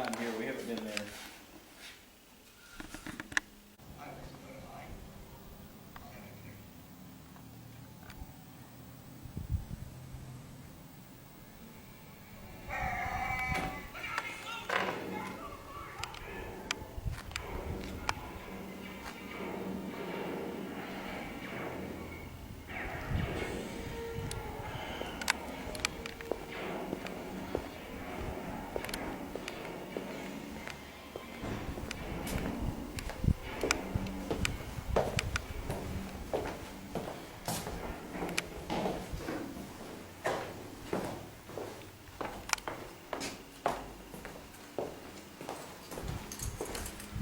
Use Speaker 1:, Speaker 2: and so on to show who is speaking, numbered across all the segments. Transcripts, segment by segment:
Speaker 1: time here. We haven't been there.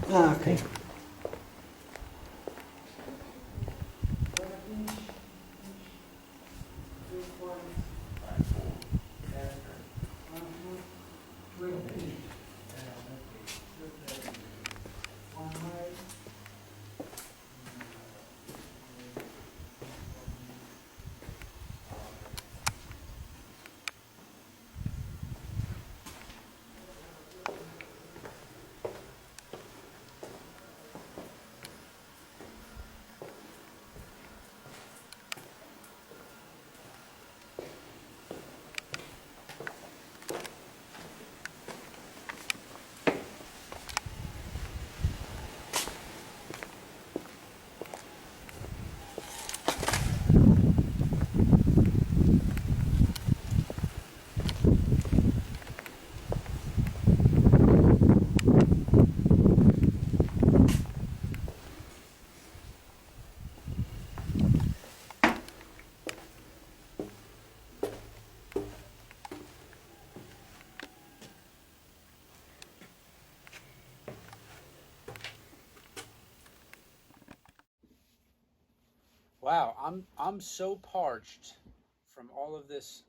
Speaker 2: Okay.
Speaker 3: Wow, I'm so parched from all of this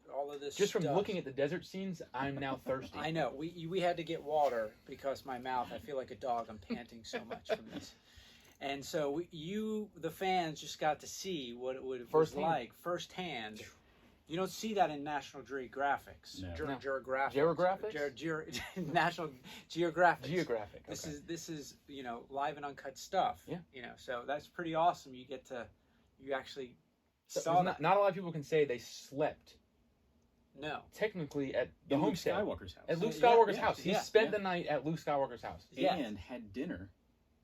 Speaker 4: Just from
Speaker 3: stuff.
Speaker 4: looking at the desert scenes, I'm now thirsty.
Speaker 3: I know. We had to get water because my mouth, I feel like a dog. I'm panting so much from this. And so the fans, just got to see what it was like firsthand. You don't see that in National Geographics.
Speaker 1: No.
Speaker 3: Geographics? National Geographic.
Speaker 4: Geographic.
Speaker 3: This is live and uncut stuff.
Speaker 4: Yeah.
Speaker 3: So that's pretty awesome. You actually
Speaker 4: So
Speaker 3: saw
Speaker 4: not a lot of people can say they slept
Speaker 3: No.
Speaker 4: technically at the
Speaker 1: In Luke
Speaker 4: homestead.
Speaker 1: Skywalker's house.
Speaker 4: At Luke
Speaker 3: Yeah,
Speaker 4: Skywalker's
Speaker 3: yeah,
Speaker 4: house. He
Speaker 3: yeah,
Speaker 4: spent
Speaker 3: yeah.
Speaker 4: the night at Luke Skywalker's house.
Speaker 3: Yeah.
Speaker 1: And had dinner.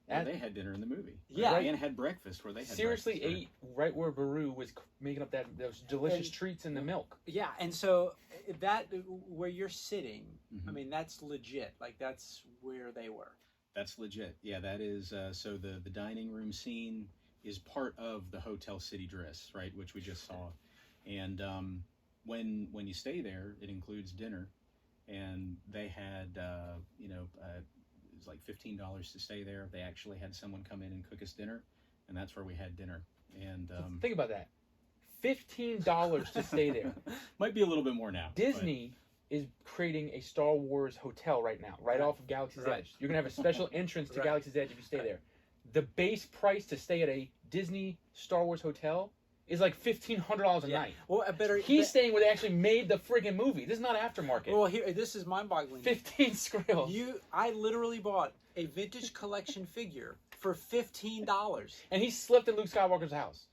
Speaker 4: At-
Speaker 1: They had dinner in the movie.
Speaker 3: Yeah.
Speaker 1: Right? And had breakfast where they had
Speaker 4: Seriously
Speaker 1: breakfast,
Speaker 4: ate right where Baru was making up those delicious treats in the milk.
Speaker 3: Yeah, and so that where you're sitting,
Speaker 1: Mhm.
Speaker 3: I mean, that's legit. Like that's where they were.
Speaker 1: That's legit. Yeah, that is. So the dining room scene is part of the Hotel City Dress, right, which we just saw. And when you stay there, it includes dinner, and they had it was like $15 to stay there. They actually had someone come in and cook us dinner, and that's where we had dinner. And
Speaker 4: Think about that. $15 to stay there.
Speaker 1: might be a little bit more now.
Speaker 4: Disney is creating a Star Wars hotel right now, right off of Galaxy's
Speaker 3: Right.
Speaker 4: Edge. You're going to have a special entrance to
Speaker 3: Right.
Speaker 4: Galaxy's Edge if you stay there. The base price to stay at a Disney Star Wars hotel is like $1,500 a night.
Speaker 3: Well, I better.
Speaker 4: He's staying where they actually made the friggin' movie. This is not aftermarket.
Speaker 3: Well, here, this is mind-boggling.
Speaker 4: 15 skrills.
Speaker 3: I literally bought a vintage collection figure for $15.
Speaker 4: And he slept in Luke Skywalker's house.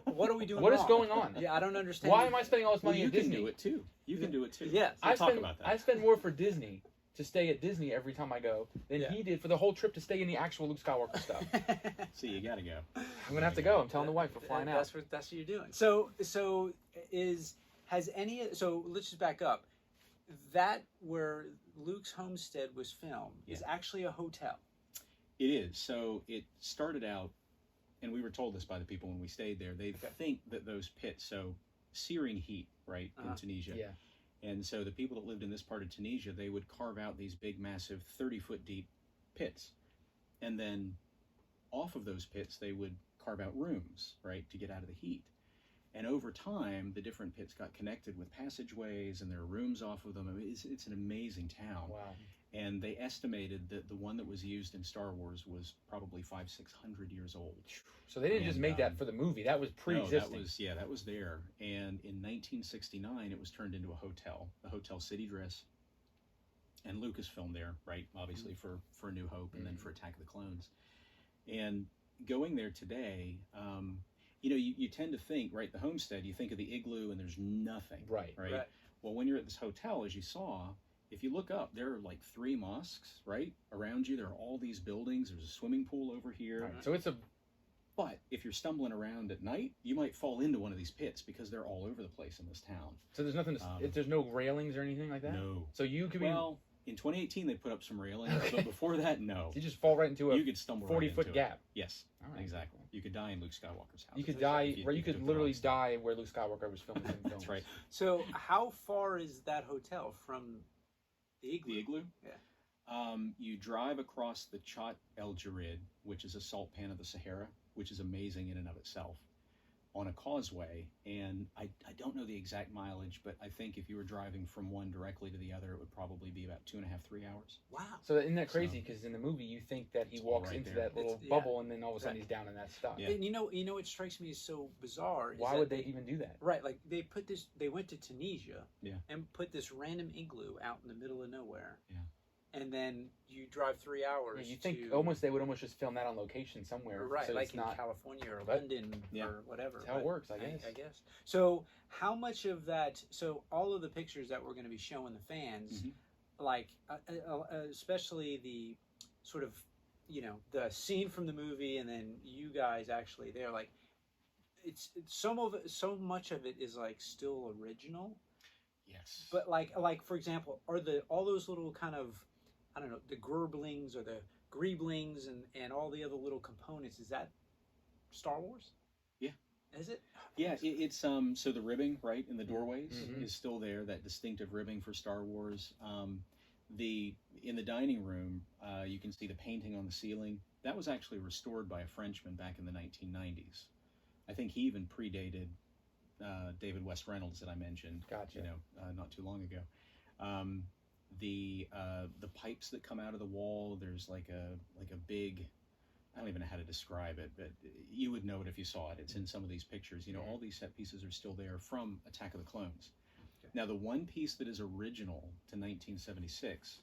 Speaker 3: What are we doing?
Speaker 4: What is
Speaker 3: wrong?
Speaker 4: going on?
Speaker 3: Yeah, I don't understand.
Speaker 4: Why am I spending all this
Speaker 1: Well,
Speaker 4: money
Speaker 1: you
Speaker 4: at
Speaker 1: can
Speaker 4: Disney?
Speaker 1: do it too. You can do it too.
Speaker 3: Yes.
Speaker 1: We'll
Speaker 4: I
Speaker 1: talk
Speaker 4: spend,
Speaker 1: about that.
Speaker 4: I spend more for Disney to stay at Disney every time I go than
Speaker 3: Yeah.
Speaker 4: he did for the whole trip to stay in the actual Luke Skywalker stuff.
Speaker 1: See, you gotta go.
Speaker 4: I'm gonna have to go. I'm telling the wife we're flying out.
Speaker 3: That's what you're doing. So let's just back up. That where Luke's homestead was filmed is actually a hotel.
Speaker 1: It is. So it started out, and we were told this by the people when we stayed there. They think that those pits, so searing heat, right, in Tunisia.
Speaker 4: Yeah.
Speaker 1: And so the people that lived in this part of Tunisia, they would carve out these big, massive, 30-foot deep pits. And then off of those pits, they would carve out rooms, right, to get out of the heat. And over time, the different pits got connected with passageways, and there are rooms off of them. I mean, it's an amazing town.
Speaker 4: Wow.
Speaker 1: And they estimated that the one that was used in Star Wars was probably 500-600 years old.
Speaker 4: So they didn't just
Speaker 1: And,
Speaker 4: make that for the movie. That was pre-existing.
Speaker 1: No, that was there. And in 1969, it was turned into a hotel, the Hotel City Dress. and Lucas filmed there, right? Obviously for New Hope and then for Attack of the Clones. And going there today, you tend to think, right, the homestead, you think of the igloo and there's nothing,
Speaker 4: Right.
Speaker 1: Well, when you're at this hotel, as you saw, if you look up, there are like 3 mosques, right? Around you, there are all these buildings. There's a swimming pool over here.
Speaker 4: Right. So it's a...
Speaker 1: But if you're stumbling around at night, you might fall into one of these pits because they're all over the place in this town.
Speaker 4: So there's nothing there's no railings or anything like that?
Speaker 1: No.
Speaker 4: So you could be...
Speaker 1: Well, in 2018, they put up some railings, but before that, no.
Speaker 4: So you just fall right into a
Speaker 1: you could stumble
Speaker 4: 40-foot
Speaker 1: right
Speaker 4: gap.
Speaker 1: Yes,
Speaker 4: All right.
Speaker 1: exactly. You could die in Luke Skywalker's house.
Speaker 4: You could die,
Speaker 1: If
Speaker 4: you could
Speaker 1: took the
Speaker 4: literally
Speaker 1: wrong step.
Speaker 4: die where Luke Skywalker was filming some films.
Speaker 1: That's right.
Speaker 3: So how far is that hotel from the igloo?
Speaker 1: The igloo?
Speaker 3: Yeah.
Speaker 1: You drive across the Chat El Jarid, which is a salt pan of the Sahara, which is amazing in and of itself, on a causeway. And I don't know the exact mileage, but I think if you were driving from one directly to the other, it would probably be about 2.5, 3 hours.
Speaker 3: Wow.
Speaker 4: So isn't that crazy? Because in the movie, you think that he
Speaker 1: It's all
Speaker 4: walks
Speaker 1: right
Speaker 4: into
Speaker 1: there.
Speaker 4: that little
Speaker 3: It's-
Speaker 4: bubble, and then all of a sudden
Speaker 3: Right.
Speaker 4: he's down in that stuff.
Speaker 1: Yeah.
Speaker 3: And you know what strikes me as so bizarre? Is
Speaker 4: Why
Speaker 3: that
Speaker 4: would they even do that?
Speaker 3: Right, like they went to Tunisia
Speaker 1: Yeah.
Speaker 3: and put this random igloo out in the middle of nowhere.
Speaker 1: Yeah.
Speaker 3: And then you drive 3 hours.
Speaker 4: Yeah, you think
Speaker 3: to,
Speaker 4: they would almost just film that on location somewhere,
Speaker 3: right,
Speaker 4: so
Speaker 3: like
Speaker 4: it's
Speaker 3: in
Speaker 4: not.
Speaker 3: California or
Speaker 4: But-
Speaker 3: London
Speaker 1: Yeah.
Speaker 3: or whatever.
Speaker 4: That's how it
Speaker 3: but
Speaker 4: works, I guess.
Speaker 3: I guess. So how much of that? So all of the pictures that we're going to be showing the fans,
Speaker 1: Mhm.
Speaker 3: like especially the sort of the scene from the movie, and then you guys actually there, like it's so much of it is like still original.
Speaker 1: Yes.
Speaker 3: But like for example, are all those little kind of, I don't know, the gerblings or the greeblings and all the other little components, is that Star Wars?
Speaker 1: Yeah.
Speaker 3: Is it?
Speaker 1: Yeah, it's so the ribbing, right, in the doorways
Speaker 4: Mhm.
Speaker 1: is still there, that distinctive ribbing for Star Wars. In the dining room, you can see the painting on the ceiling. That was actually restored by a Frenchman back in the 1990s. I think he even predated David West Reynolds that I mentioned.
Speaker 4: Gotcha.
Speaker 1: Not too long ago. The pipes that come out of the wall, there's like a big, I don't even know how to describe it, but you would know it if you saw it. It's in some of these pictures. All these set pieces are still there from Attack of the Clones.
Speaker 3: Okay.
Speaker 1: Now, the one piece that is original to 1976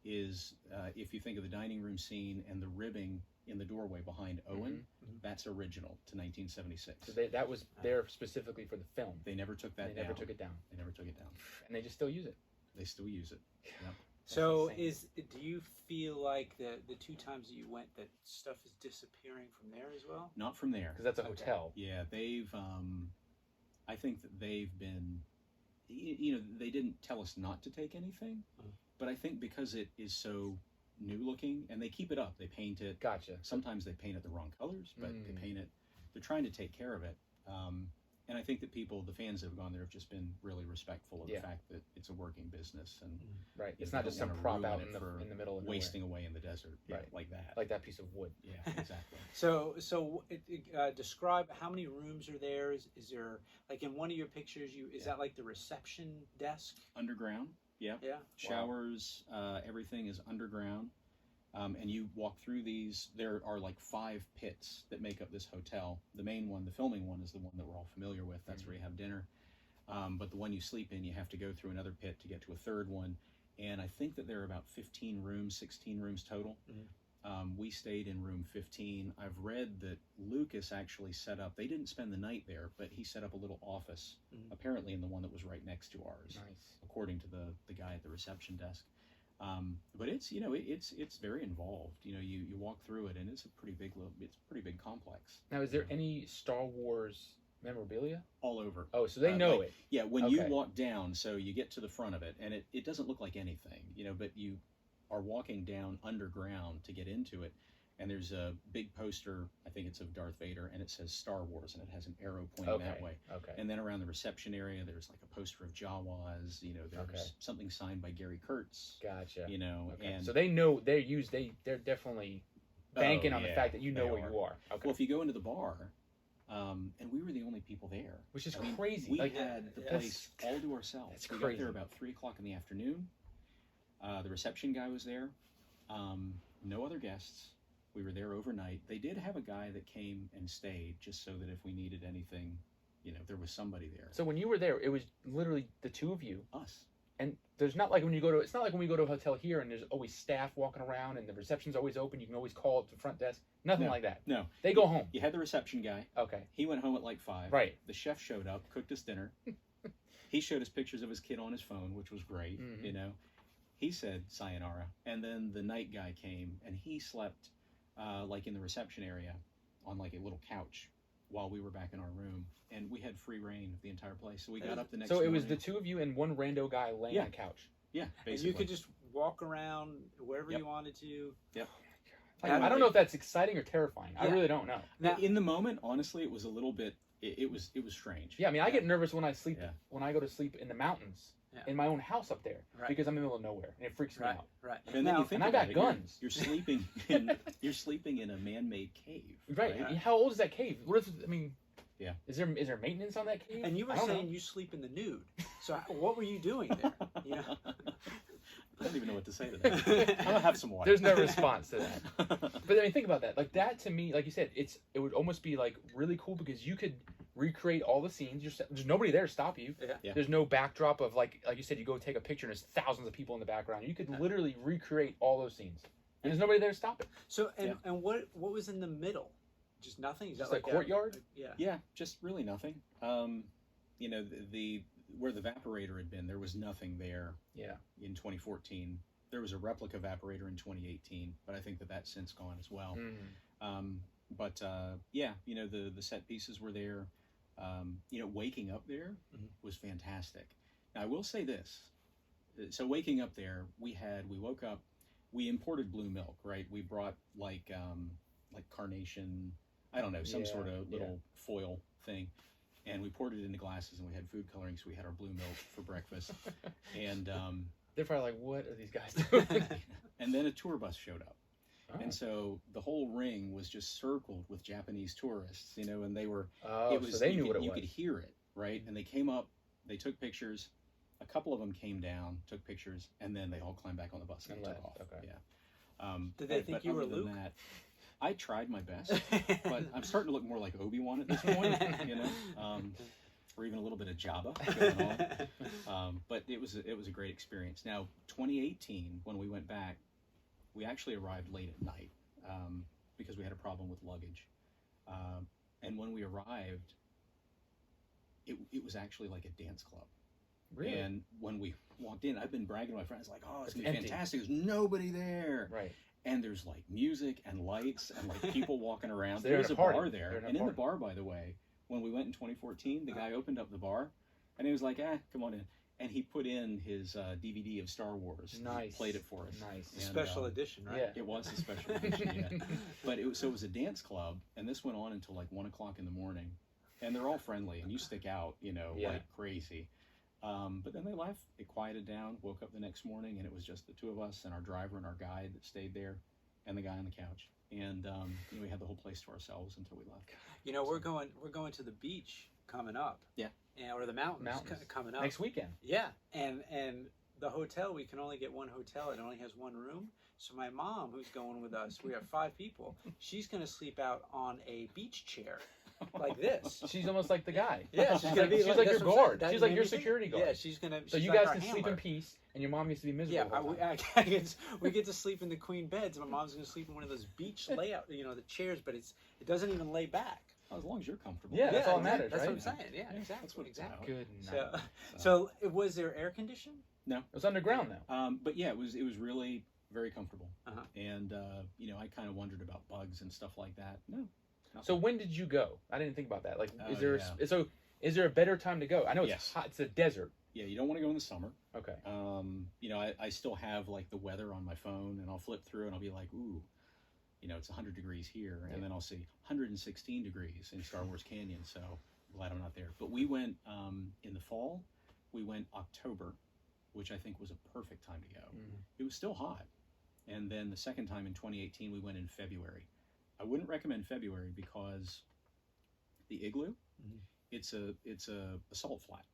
Speaker 1: is, if you think of the dining room scene and the ribbing in the doorway behind Owen,
Speaker 3: Mhm.
Speaker 1: that's original to 1976.
Speaker 4: So that was there specifically for the film.
Speaker 1: They never took that
Speaker 4: They
Speaker 1: down.
Speaker 4: never took it down,
Speaker 1: They never took it down.
Speaker 4: and they just still use it.
Speaker 1: They still use it. Yep.
Speaker 3: So
Speaker 4: insane.
Speaker 3: do you feel like the 2 times that you went, that stuff is disappearing from there as well?
Speaker 1: Not from there.
Speaker 4: Because that's a
Speaker 3: Okay.
Speaker 4: hotel.
Speaker 1: Yeah, they've. I think that they've been. They didn't tell us not to take anything, but I think because it is so new looking, and they keep it up. They paint it.
Speaker 4: Gotcha.
Speaker 1: Sometimes they paint it the wrong colors, but they paint it. They're trying to take care of it. And I think that the fans that have gone there, have just been really respectful of
Speaker 4: Yeah.
Speaker 1: the fact that it's a working business and
Speaker 4: Right. It's
Speaker 1: they
Speaker 4: not
Speaker 1: don't
Speaker 4: just some
Speaker 1: wanna
Speaker 4: prop
Speaker 1: ruin
Speaker 4: out
Speaker 1: it
Speaker 4: in the
Speaker 1: for
Speaker 4: middle of nowhere.
Speaker 1: wasting away in the desert,
Speaker 4: Right.
Speaker 1: like that.
Speaker 4: Like that piece of wood.
Speaker 1: Yeah, exactly.
Speaker 3: So describe how many rooms are there. Is there, like in one of your pictures, is that like the reception desk?
Speaker 1: Underground. Yeah.
Speaker 3: Yeah.
Speaker 1: Showers, everything is underground. And you walk through these. There are like 5 pits that make up this hotel. The main one, the filming one, is the one that we're all familiar with. That's where you have dinner. But the one you sleep in, you have to go through another pit to get to a third one. And I think that there are about 15 rooms, 16 rooms total. We stayed in room 15. I've read that Lucas actually set up, they didn't spend the night there, but he set up a little office, apparently in the one that was right next to ours,
Speaker 4: Nice.
Speaker 1: according to the guy at the reception desk. But it's it's very involved. You walk through it, and it's a pretty big complex.
Speaker 4: Now, is there any Star Wars memorabilia?
Speaker 1: All over.
Speaker 4: Oh, so they know
Speaker 1: like-
Speaker 4: it.
Speaker 1: Yeah, when you
Speaker 4: Okay.
Speaker 1: walk down, so you get to the front of it, and it doesn't look like anything, but you are walking down underground to get into it, and there's a big poster, I think it's of Darth Vader, and it says Star Wars, and it has an arrow pointing that way.
Speaker 4: Okay.
Speaker 1: And then around the reception area, there's like a poster of Jawas, there's
Speaker 4: Okay.
Speaker 1: something signed by Gary Kurtz,
Speaker 4: Gotcha. Okay.
Speaker 1: and
Speaker 4: So they know they're definitely banking on the
Speaker 1: yeah,
Speaker 4: fact that you know
Speaker 1: they
Speaker 4: where you are. Okay.
Speaker 1: well, if you go into the bar, and we were the only people there.
Speaker 4: Which is
Speaker 1: I mean,
Speaker 4: crazy.
Speaker 1: We
Speaker 4: Like,
Speaker 1: had the
Speaker 3: yes.
Speaker 1: place all to ourselves.
Speaker 4: That's
Speaker 1: We
Speaker 4: crazy.
Speaker 1: got there about 3:00 in the afternoon. The reception guy was there. No other guests. We were there overnight. They did have a guy that came and stayed just so that if we needed anything, there was somebody there.
Speaker 4: So when you were there, it was literally the 2 of you.
Speaker 1: Us.
Speaker 4: And there's not like when you go to, it's not like when we go to a hotel here and there's always staff walking around and the reception's always open. You can always call up the front desk. Nothing like that.
Speaker 1: No.
Speaker 4: They go home.
Speaker 1: You had the reception guy.
Speaker 4: Okay.
Speaker 1: He went home at like 5.
Speaker 4: Right.
Speaker 1: The chef showed up, cooked us dinner. He showed us pictures of his kid on his phone, which was great,
Speaker 4: Mhm.
Speaker 1: you know. He said sayonara. And then the night guy came and he slept like in the reception area on like a little couch while we were back in our room. And we had free reign of the entire place. So we got up the next
Speaker 4: So it
Speaker 1: morning.
Speaker 4: was the two of you and one rando guy laying on a couch.
Speaker 1: Yeah, basically.
Speaker 3: And you could just walk around wherever
Speaker 1: Yep.
Speaker 3: you wanted to.
Speaker 1: Yep.
Speaker 4: Like, I don't know if that's exciting or terrifying. I
Speaker 3: Yeah.
Speaker 4: really don't know.
Speaker 3: Now,
Speaker 1: In the moment, honestly, it was a little bit, it was strange.
Speaker 4: Yeah, I mean, I get nervous when I sleep,
Speaker 1: Yeah.
Speaker 4: when I go to sleep in the mountains,
Speaker 3: Yeah.
Speaker 4: in my own house up there,
Speaker 3: Right.
Speaker 4: because I'm in the middle of nowhere, and it freaks me
Speaker 3: right,
Speaker 4: out.
Speaker 3: right.
Speaker 1: And then
Speaker 3: Now,
Speaker 1: you think
Speaker 4: and I
Speaker 1: about
Speaker 4: got
Speaker 1: it,
Speaker 4: guns.
Speaker 1: You're sleeping in a man-made cave.
Speaker 4: Right.
Speaker 3: Right.
Speaker 4: How old is that cave? What is? I mean.
Speaker 1: Yeah.
Speaker 4: Is there maintenance on that cave?
Speaker 3: and you were
Speaker 4: I don't
Speaker 3: saying
Speaker 4: know.
Speaker 3: you sleep in the nude. So what were you doing there? You know?
Speaker 1: I don't even know what to say to that. I'm gonna have some water.
Speaker 4: There's no response to that. But I mean, think about that. Like that to me, like you said, it would almost be like really cool because you could recreate all the scenes. There's nobody there to stop you.
Speaker 3: Yeah.
Speaker 1: Yeah.
Speaker 4: There's no backdrop of like you said, you go take a picture and there's thousands of people in the background. You could literally recreate all those scenes, and there's nobody there to stop it.
Speaker 3: So and what was in the middle? Just nothing. Is
Speaker 4: Just
Speaker 3: that
Speaker 4: a courtyard?
Speaker 3: Yeah.
Speaker 1: Yeah, just really nothing. You know, the where the evaporator had been, there was nothing there.
Speaker 4: Yeah.
Speaker 1: In 2014, there was a replica evaporator in 2018, but I think that's since gone as well. But yeah, you know, the set pieces were there. You know, waking up there was fantastic. Now I will say this. So waking up there, we woke up, we imported blue milk, right? We brought like carnation, I don't know, some sort of little foil thing. And we poured it into glasses and we had food coloring. So we had our blue milk for breakfast. And
Speaker 4: They're probably like, what are these guys doing?
Speaker 1: and then a tour bus showed up.
Speaker 4: Oh.
Speaker 1: And so the whole ring was just circled with Japanese tourists, you know, and they were,
Speaker 4: Oh, so they knew what it
Speaker 1: you
Speaker 4: was.
Speaker 1: could hear it, right? And they came up, they took pictures. A couple of them came down, took pictures, and then they all climbed back on the bus and
Speaker 4: And
Speaker 1: took
Speaker 4: left,
Speaker 1: off.
Speaker 4: okay.
Speaker 1: Yeah.
Speaker 3: Did they think
Speaker 1: but
Speaker 3: you were
Speaker 1: other than
Speaker 3: Luke?
Speaker 1: that, I tried my best, but I'm starting to look more like Obi-Wan at this point, you know, or even a little bit of Jabba going on. But it was a great experience. Now, 2018, when we went back, we actually arrived late at night because we had a problem with luggage. And when we arrived, it was actually like a dance club.
Speaker 4: Really?
Speaker 1: And when we walked in, I've been bragging to my friends like, "Oh, it's
Speaker 4: It's
Speaker 1: gonna be
Speaker 4: empty.
Speaker 1: fantastic. There's nobody there."
Speaker 4: Right.
Speaker 1: And there's like music and lights and like people walking around.
Speaker 4: So
Speaker 1: There
Speaker 4: they're
Speaker 1: was
Speaker 4: in
Speaker 1: a
Speaker 4: a party.
Speaker 1: bar there,
Speaker 4: They're in a
Speaker 1: and in the
Speaker 4: party.
Speaker 1: bar, by the way, when we went in 2014, the guy opened up the bar, and he was like, come on in," and he put in his DVD of Star Wars.
Speaker 4: Nice.
Speaker 1: He played it for us.
Speaker 4: Nice.
Speaker 1: And,
Speaker 3: Special edition, right?
Speaker 4: Yeah.
Speaker 1: It was a special edition, yeah. But it was a dance club, and this went on until like 1 o'clock in the morning, and they're all friendly, and you stick out, you know,
Speaker 4: Yeah.
Speaker 1: like crazy. But then they left. It quieted down. Woke up the next morning, and it was just the two of us and our driver and our guide that stayed there, and the guy on the couch. And you know, we had the whole place to ourselves until we left.
Speaker 3: You know, we're going to the beach coming up.
Speaker 1: Yeah.
Speaker 3: Or the mountains, coming up.
Speaker 4: Next weekend.
Speaker 3: Yeah, and the hotel, we can only get one hotel. It only has one room. So my mom, who's going with us, we have 5 people. She's going to sleep out on a beach chair, like this.
Speaker 4: She's almost like the guy.
Speaker 3: Yeah,
Speaker 4: she's like your
Speaker 3: that's what I'm
Speaker 4: guard.
Speaker 3: saying.
Speaker 4: She's
Speaker 3: That
Speaker 4: like
Speaker 3: made
Speaker 4: your
Speaker 3: me think-
Speaker 4: security guard.
Speaker 3: Yeah, she's gonna.
Speaker 4: So
Speaker 3: she's
Speaker 4: you
Speaker 3: like
Speaker 4: guys
Speaker 3: our
Speaker 4: can sleep in
Speaker 3: handler.
Speaker 4: peace, and your mom gets to be miserable.
Speaker 3: Yeah,
Speaker 4: the whole time.
Speaker 3: we get to sleep in the queen beds. My mom's gonna sleep in one of those beach layout, you know, the chairs, but it doesn't even lay back.
Speaker 1: As long as you're comfortable.
Speaker 4: Yeah, that's all that
Speaker 3: exactly.
Speaker 4: matters,
Speaker 3: That's
Speaker 4: right?
Speaker 3: what I'm saying. Yeah, exactly.
Speaker 1: That's what it's about.
Speaker 4: Good
Speaker 3: So,
Speaker 4: night.
Speaker 3: so was there air conditioning?
Speaker 1: No.
Speaker 4: It was underground though.
Speaker 1: But yeah, it was really very comfortable.
Speaker 3: Uh-huh.
Speaker 1: And you know, I kind of wondered about bugs and stuff like that. No.
Speaker 4: So when did you go? I didn't think about that. Like,
Speaker 1: Oh,
Speaker 4: is there
Speaker 1: yeah.
Speaker 4: is there a better time to go? I know it's
Speaker 1: Yes.
Speaker 4: hot. It's a desert.
Speaker 1: Yeah, you don't want to go in the summer.
Speaker 4: Okay.
Speaker 1: You know, I still have like the weather on my phone, and I'll flip through and I'll be like, ooh, you know, it's 100 degrees here, and then I'll see 116 degrees in Star Wars Canyon. So glad I'm not there. But we went in the fall. We went October, which I think was a perfect time to go. It was still hot. And then the second time in 2018, we went in February. I wouldn't recommend February because the igloo, it's a salt flat,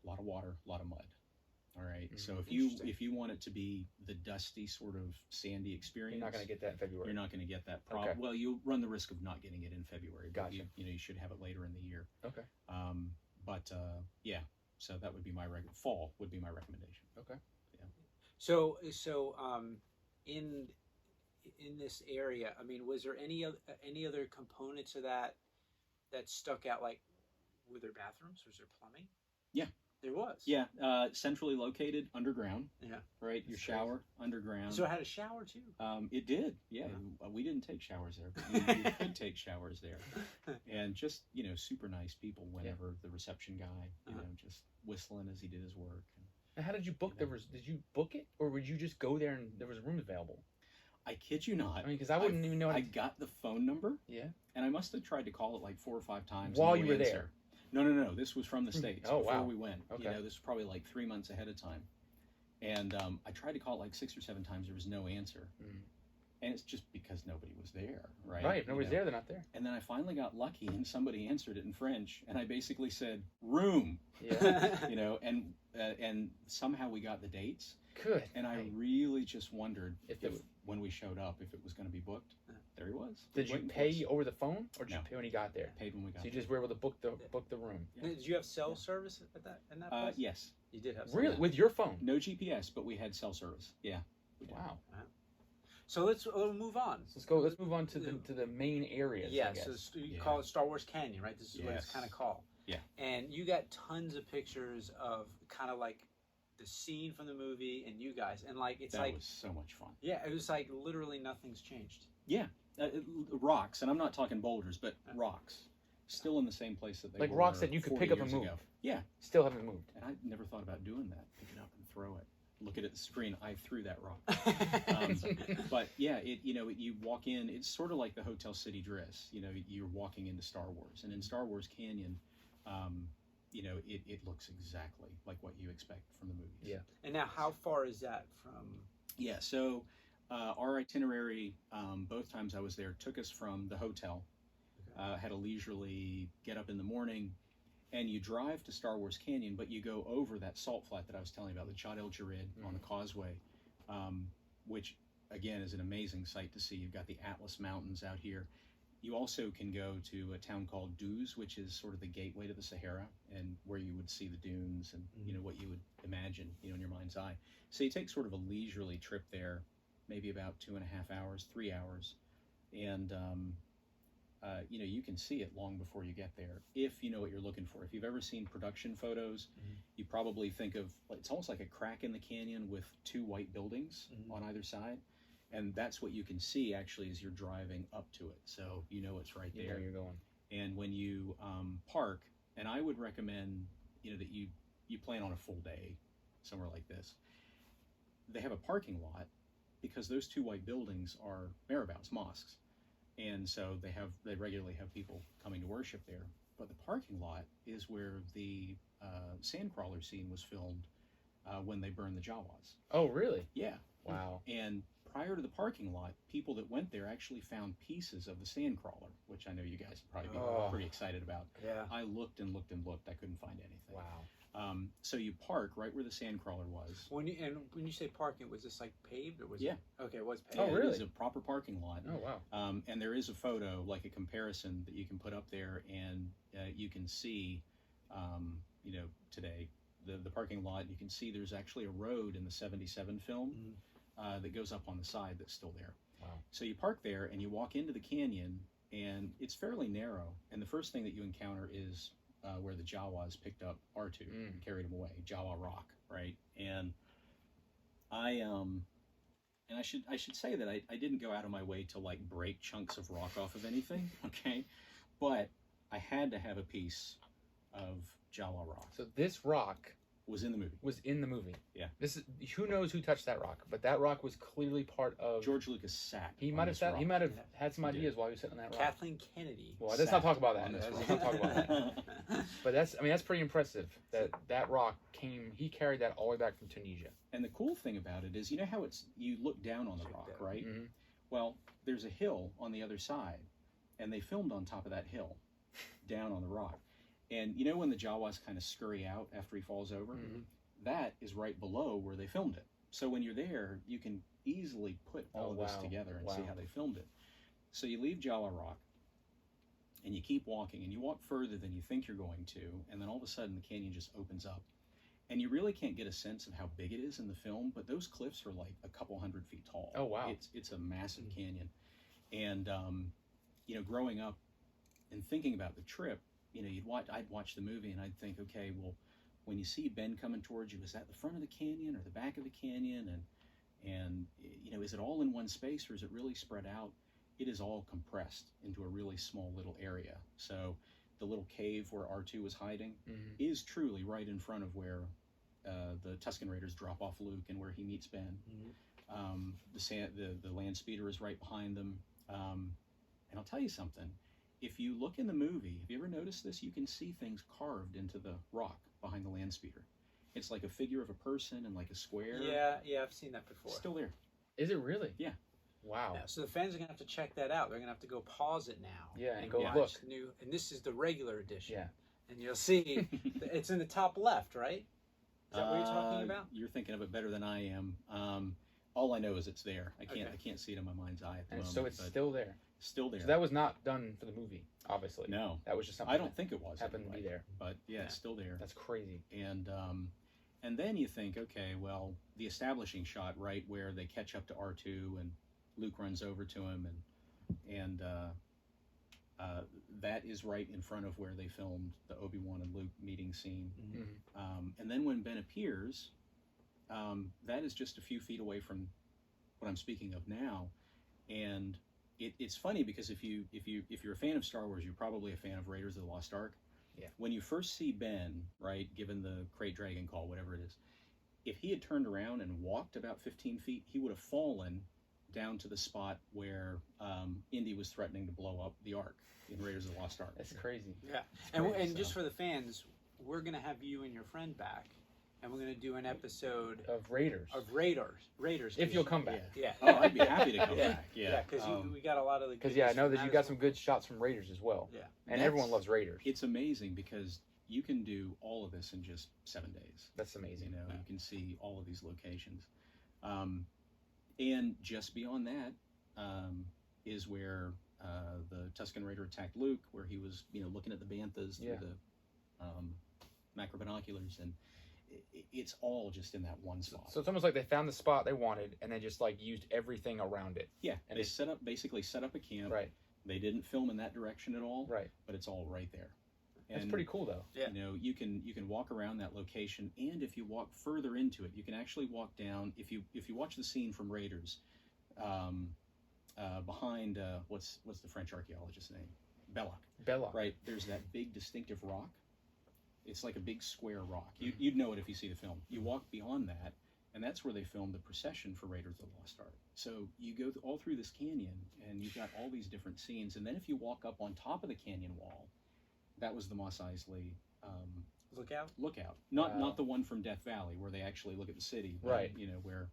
Speaker 1: a lot of water, a lot of mud. All right. So if you want it to be the dusty sort of sandy experience,
Speaker 4: You're not going to get that in February.
Speaker 1: You're not going to get that.
Speaker 4: Okay.
Speaker 1: Well, you'll run the risk of not getting it in February. But
Speaker 4: Gotcha.
Speaker 1: you know, you should have it later in the year.
Speaker 4: Okay.
Speaker 1: But yeah, So that would be my fall would be my recommendation.
Speaker 4: Okay.
Speaker 3: So in this area, I mean, was there any other components of that stuck out? Like, were there bathrooms? Was there plumbing?
Speaker 1: Yeah.
Speaker 3: There was.
Speaker 1: Yeah, centrally located underground.
Speaker 3: Yeah.
Speaker 1: Right, your shower underground.
Speaker 3: So it had a shower too.
Speaker 1: It did. Yeah, we didn't take showers there, but you could take showers there, and just super nice people. Whenever the reception guy, just whistling as he did his work.
Speaker 4: And how did you book Did you book it, or would you just go there and there was a room available?
Speaker 1: I kid you not.
Speaker 4: I mean, because I wouldn't even know.
Speaker 1: I got the phone number.
Speaker 4: Yeah.
Speaker 1: And I must have tried to call it like 4 or 5 times
Speaker 4: while you were there.
Speaker 1: No. This was from the States before we went.
Speaker 4: Okay.
Speaker 1: This was probably like 3 months ahead of time. And I tried to call it like 6 or 7 times. There was no answer. Mm. And it's just because nobody was there, right?
Speaker 4: Right. If nobody's there, they're not there.
Speaker 1: And then I finally got lucky and somebody answered it in French. And I basically said, room.
Speaker 4: Yeah.
Speaker 1: And somehow we got the dates.
Speaker 4: Good.
Speaker 1: And I really just wondered if
Speaker 4: it was,
Speaker 1: when we showed up, if it was going to be booked. There he was.
Speaker 4: Did you pay over the phone, or did you pay when you got there?
Speaker 1: Paid when we got there.
Speaker 4: So you just were able to book the room.
Speaker 3: Yeah. Did you have cell service in that place?
Speaker 1: Yes.
Speaker 3: You did have.
Speaker 4: Really, with your phone?
Speaker 1: No GPS, but we had cell service. Yeah.
Speaker 4: Wow.
Speaker 3: So let's move on.
Speaker 4: Let's move on to the main areas.
Speaker 3: Yeah. So you call it Star Wars Canyon, right? This is what it's kind of called.
Speaker 1: Yeah.
Speaker 3: And you got tons of pictures of kind of like the scene from the movie and you guys, and like
Speaker 1: that was so much fun.
Speaker 3: Yeah, it was like literally nothing's changed.
Speaker 1: Yeah. Rocks, and I'm not talking boulders, but rocks, still in the same place that they
Speaker 4: like
Speaker 1: were
Speaker 4: rocks that you could pick up and move.
Speaker 1: Ago. Yeah,
Speaker 4: still haven't moved.
Speaker 1: And I never thought about doing that. Pick it up and throw it. Look at the screen. I threw that rock. But yeah, you walk in. It's sort of like the Hotel City Dress. You're walking into Star Wars, and in Star Wars Canyon, it looks exactly like what you expect from the movies.
Speaker 3: Yeah. And now, how far is that from?
Speaker 1: Yeah. So. Our itinerary, both times I was there, took us from the hotel, had a leisurely get up in the morning, and you drive to Star Wars Canyon, but you go over that salt flat that I was telling you about, the Chad El Jarid on the causeway, which, again, is an amazing sight to see. You've got the Atlas Mountains out here. You also can go to a town called Duz, which is sort of the gateway to the Sahara, and where you would see the dunes and, what you would imagine, in your mind's eye. So you take sort of a leisurely trip there, maybe about 2.5 hours, 3 hours, and you can see it long before you get there if you know what you're looking for. If you've ever seen production photos, you probably think of it's almost like a crack in the canyon with 2 white buildings on either side, and that's what you can see actually as you're driving up to it. So it's right there.
Speaker 4: You know you're going.
Speaker 1: And when you park, and I would recommend that you plan on a full day somewhere like this. They have a parking lot, because those 2 white buildings are marabouts, mosques, and so they regularly have people coming to worship there. But the parking lot is where the sandcrawler scene was filmed when they burned the Jawas.
Speaker 4: Oh, really?
Speaker 1: Yeah.
Speaker 4: Wow.
Speaker 1: And prior to the parking lot, people that went there actually found pieces of the sandcrawler, which I know you guys would probably be pretty excited about.
Speaker 3: Yeah.
Speaker 1: I looked and looked and looked. I couldn't find anything.
Speaker 4: Wow.
Speaker 1: So you park right where the sandcrawler was.
Speaker 3: When you say parking, was this like paved or was
Speaker 1: it?
Speaker 3: Okay, it was paved.
Speaker 4: Oh, really?
Speaker 1: It is a proper parking lot.
Speaker 4: Oh, wow.
Speaker 1: And there is a photo, like a comparison, that you can put up there, and you can see, today, the parking lot. You can see there's actually a road in the '77 film that goes up on the side that's still there.
Speaker 4: Wow.
Speaker 1: So you park there and you walk into the canyon, and it's fairly narrow. And the first thing that you encounter is where the Jawas picked up R2 and carried him away, Jawa Rock, right? And I should say that I didn't go out of my way to like break chunks of rock off of anything, okay? But I had to have a piece of Jawa Rock.
Speaker 4: So this rock
Speaker 1: was in the movie.
Speaker 4: Yeah. This is, who knows who touched that rock, but that rock was clearly part of.
Speaker 1: George Lucas sat.
Speaker 4: He might have had some ideas while he was sitting on that rock.
Speaker 3: Kathleen Kennedy.
Speaker 4: Well, let's not talk about that. Let's not talk about that. But that's pretty impressive that rock he carried that all the way back from Tunisia.
Speaker 1: And the cool thing about it is, how you look down on the rock, right?
Speaker 4: Mm-hmm.
Speaker 1: Well, there's a hill on the other side, and they filmed on top of that hill, down on the rock. And when the Jawas kind of scurry out after he falls over, that is right below where they filmed it. So when you're there, you can easily put all of this together and see how they filmed it. So you leave Jawa Rock, and you keep walking, and you walk further than you think you're going to, and then all of a sudden the canyon just opens up. And you really can't get a sense of how big it is in the film, but those cliffs are like a couple 100 feet tall.
Speaker 4: Oh, wow.
Speaker 1: It's a massive canyon. And, you know, growing up and thinking about the trip, you know, I'd watch the movie and I'd think, okay, well, when you see Ben coming towards you, is that the front of the canyon or the back of the canyon? And you know, is it all in one space or is it really spread out? It is all compressed into a really small little area. So the little cave where R2 was hiding is truly right in front of where the Tusken Raiders drop off Luke and where he meets Ben. The land speeder is right behind them. And I'll tell you something. If you look in the movie, have you ever noticed this? You can see things carved into the rock behind the land speeder. It's like a figure of a person and like a square.
Speaker 3: Yeah, I've seen that before.
Speaker 1: Still there.
Speaker 4: Is it really?
Speaker 1: Yeah.
Speaker 4: Wow.
Speaker 3: Yeah, so the fans are gonna have to check that out. They're gonna have to go pause it now.
Speaker 4: Yeah, and go
Speaker 3: watch
Speaker 4: look.
Speaker 3: the new. And this is the regular edition.
Speaker 4: Yeah.
Speaker 3: And you'll see it's in the top left, right? Is that what you're talking about?
Speaker 1: You're thinking of it better than I am. All I know is it's there. I can't see it in my mind's eye at the
Speaker 4: And
Speaker 1: moment.
Speaker 4: so it's still there.
Speaker 1: Still there.
Speaker 4: So that was not done for the movie, obviously.
Speaker 1: No.
Speaker 4: That was just something
Speaker 1: I don't think it was.
Speaker 4: happened to
Speaker 1: anyway.
Speaker 4: be there.
Speaker 1: But yeah, it's still there.
Speaker 4: That's crazy.
Speaker 1: And then you think, okay, well, the establishing shot, right, where they catch up to R2 and Luke runs over to him, and that is right in front of where they filmed the Obi-Wan and Luke meeting scene. And then when Ben appears, that is just a few feet away from what I'm speaking of now. And it's funny because if you're a fan of Star Wars, you're probably a fan of Raiders of the Lost Ark.
Speaker 4: Yeah.
Speaker 1: When you first see Ben, right, given the Krayt Dragon call, whatever it is, if he had turned around and walked about 15 feet, he would have fallen down to the spot where Indy was threatening to blow up the Ark in Raiders of the Lost Ark.
Speaker 4: That's crazy.
Speaker 3: Yeah. And just for the fans, we're gonna have you and your friend back, and we're gonna do an episode
Speaker 4: Of Raiders.
Speaker 3: Raiders.
Speaker 4: If you'll come back.
Speaker 3: Yeah.
Speaker 1: Oh, I'd be happy to come
Speaker 3: Yeah.
Speaker 1: back. Yeah,
Speaker 3: Yeah, because we got a lot of the.
Speaker 4: Because, yeah, I know
Speaker 3: goodies
Speaker 4: that you
Speaker 3: from
Speaker 4: got
Speaker 3: as
Speaker 4: some
Speaker 3: well.
Speaker 4: good shots from Raiders as well.
Speaker 3: Yeah.
Speaker 4: And everyone loves Raiders.
Speaker 1: It's amazing because you can do all of this in just 7 days.
Speaker 4: That's amazing.
Speaker 1: You know, you can see all of these locations. And just beyond that is where the Tusken Raider attacked Luke, where he was, you know, looking at the banthas through the macro binoculars, and it's all just in that one spot.
Speaker 4: So it's almost like they found the spot they wanted, and they just like used everything around it.
Speaker 1: Yeah,
Speaker 4: and
Speaker 1: they basically set up a camp.
Speaker 4: Right.
Speaker 1: They didn't film in that direction at all.
Speaker 4: Right.
Speaker 1: But it's all right there.
Speaker 4: That's
Speaker 1: And,
Speaker 4: pretty cool, though.
Speaker 3: Yeah.
Speaker 1: You know, you can walk around that location, and if you walk further into it, you can actually walk down. If you watch the scene from Raiders, behind what's the French archaeologist's name?
Speaker 4: Belloc.
Speaker 1: Right. There's that big distinctive rock. It's like a big square rock. You'd know it if you see the film. You walk beyond that, and that's where they filmed the procession for Raiders of the Lost Ark. So you go all through this canyon, and you've got all these different scenes. And then if you walk up on top of the canyon wall, that was the Mos Eisley lookout. Not the one from Death Valley where they actually look at the city, but,
Speaker 4: right?
Speaker 1: You know, where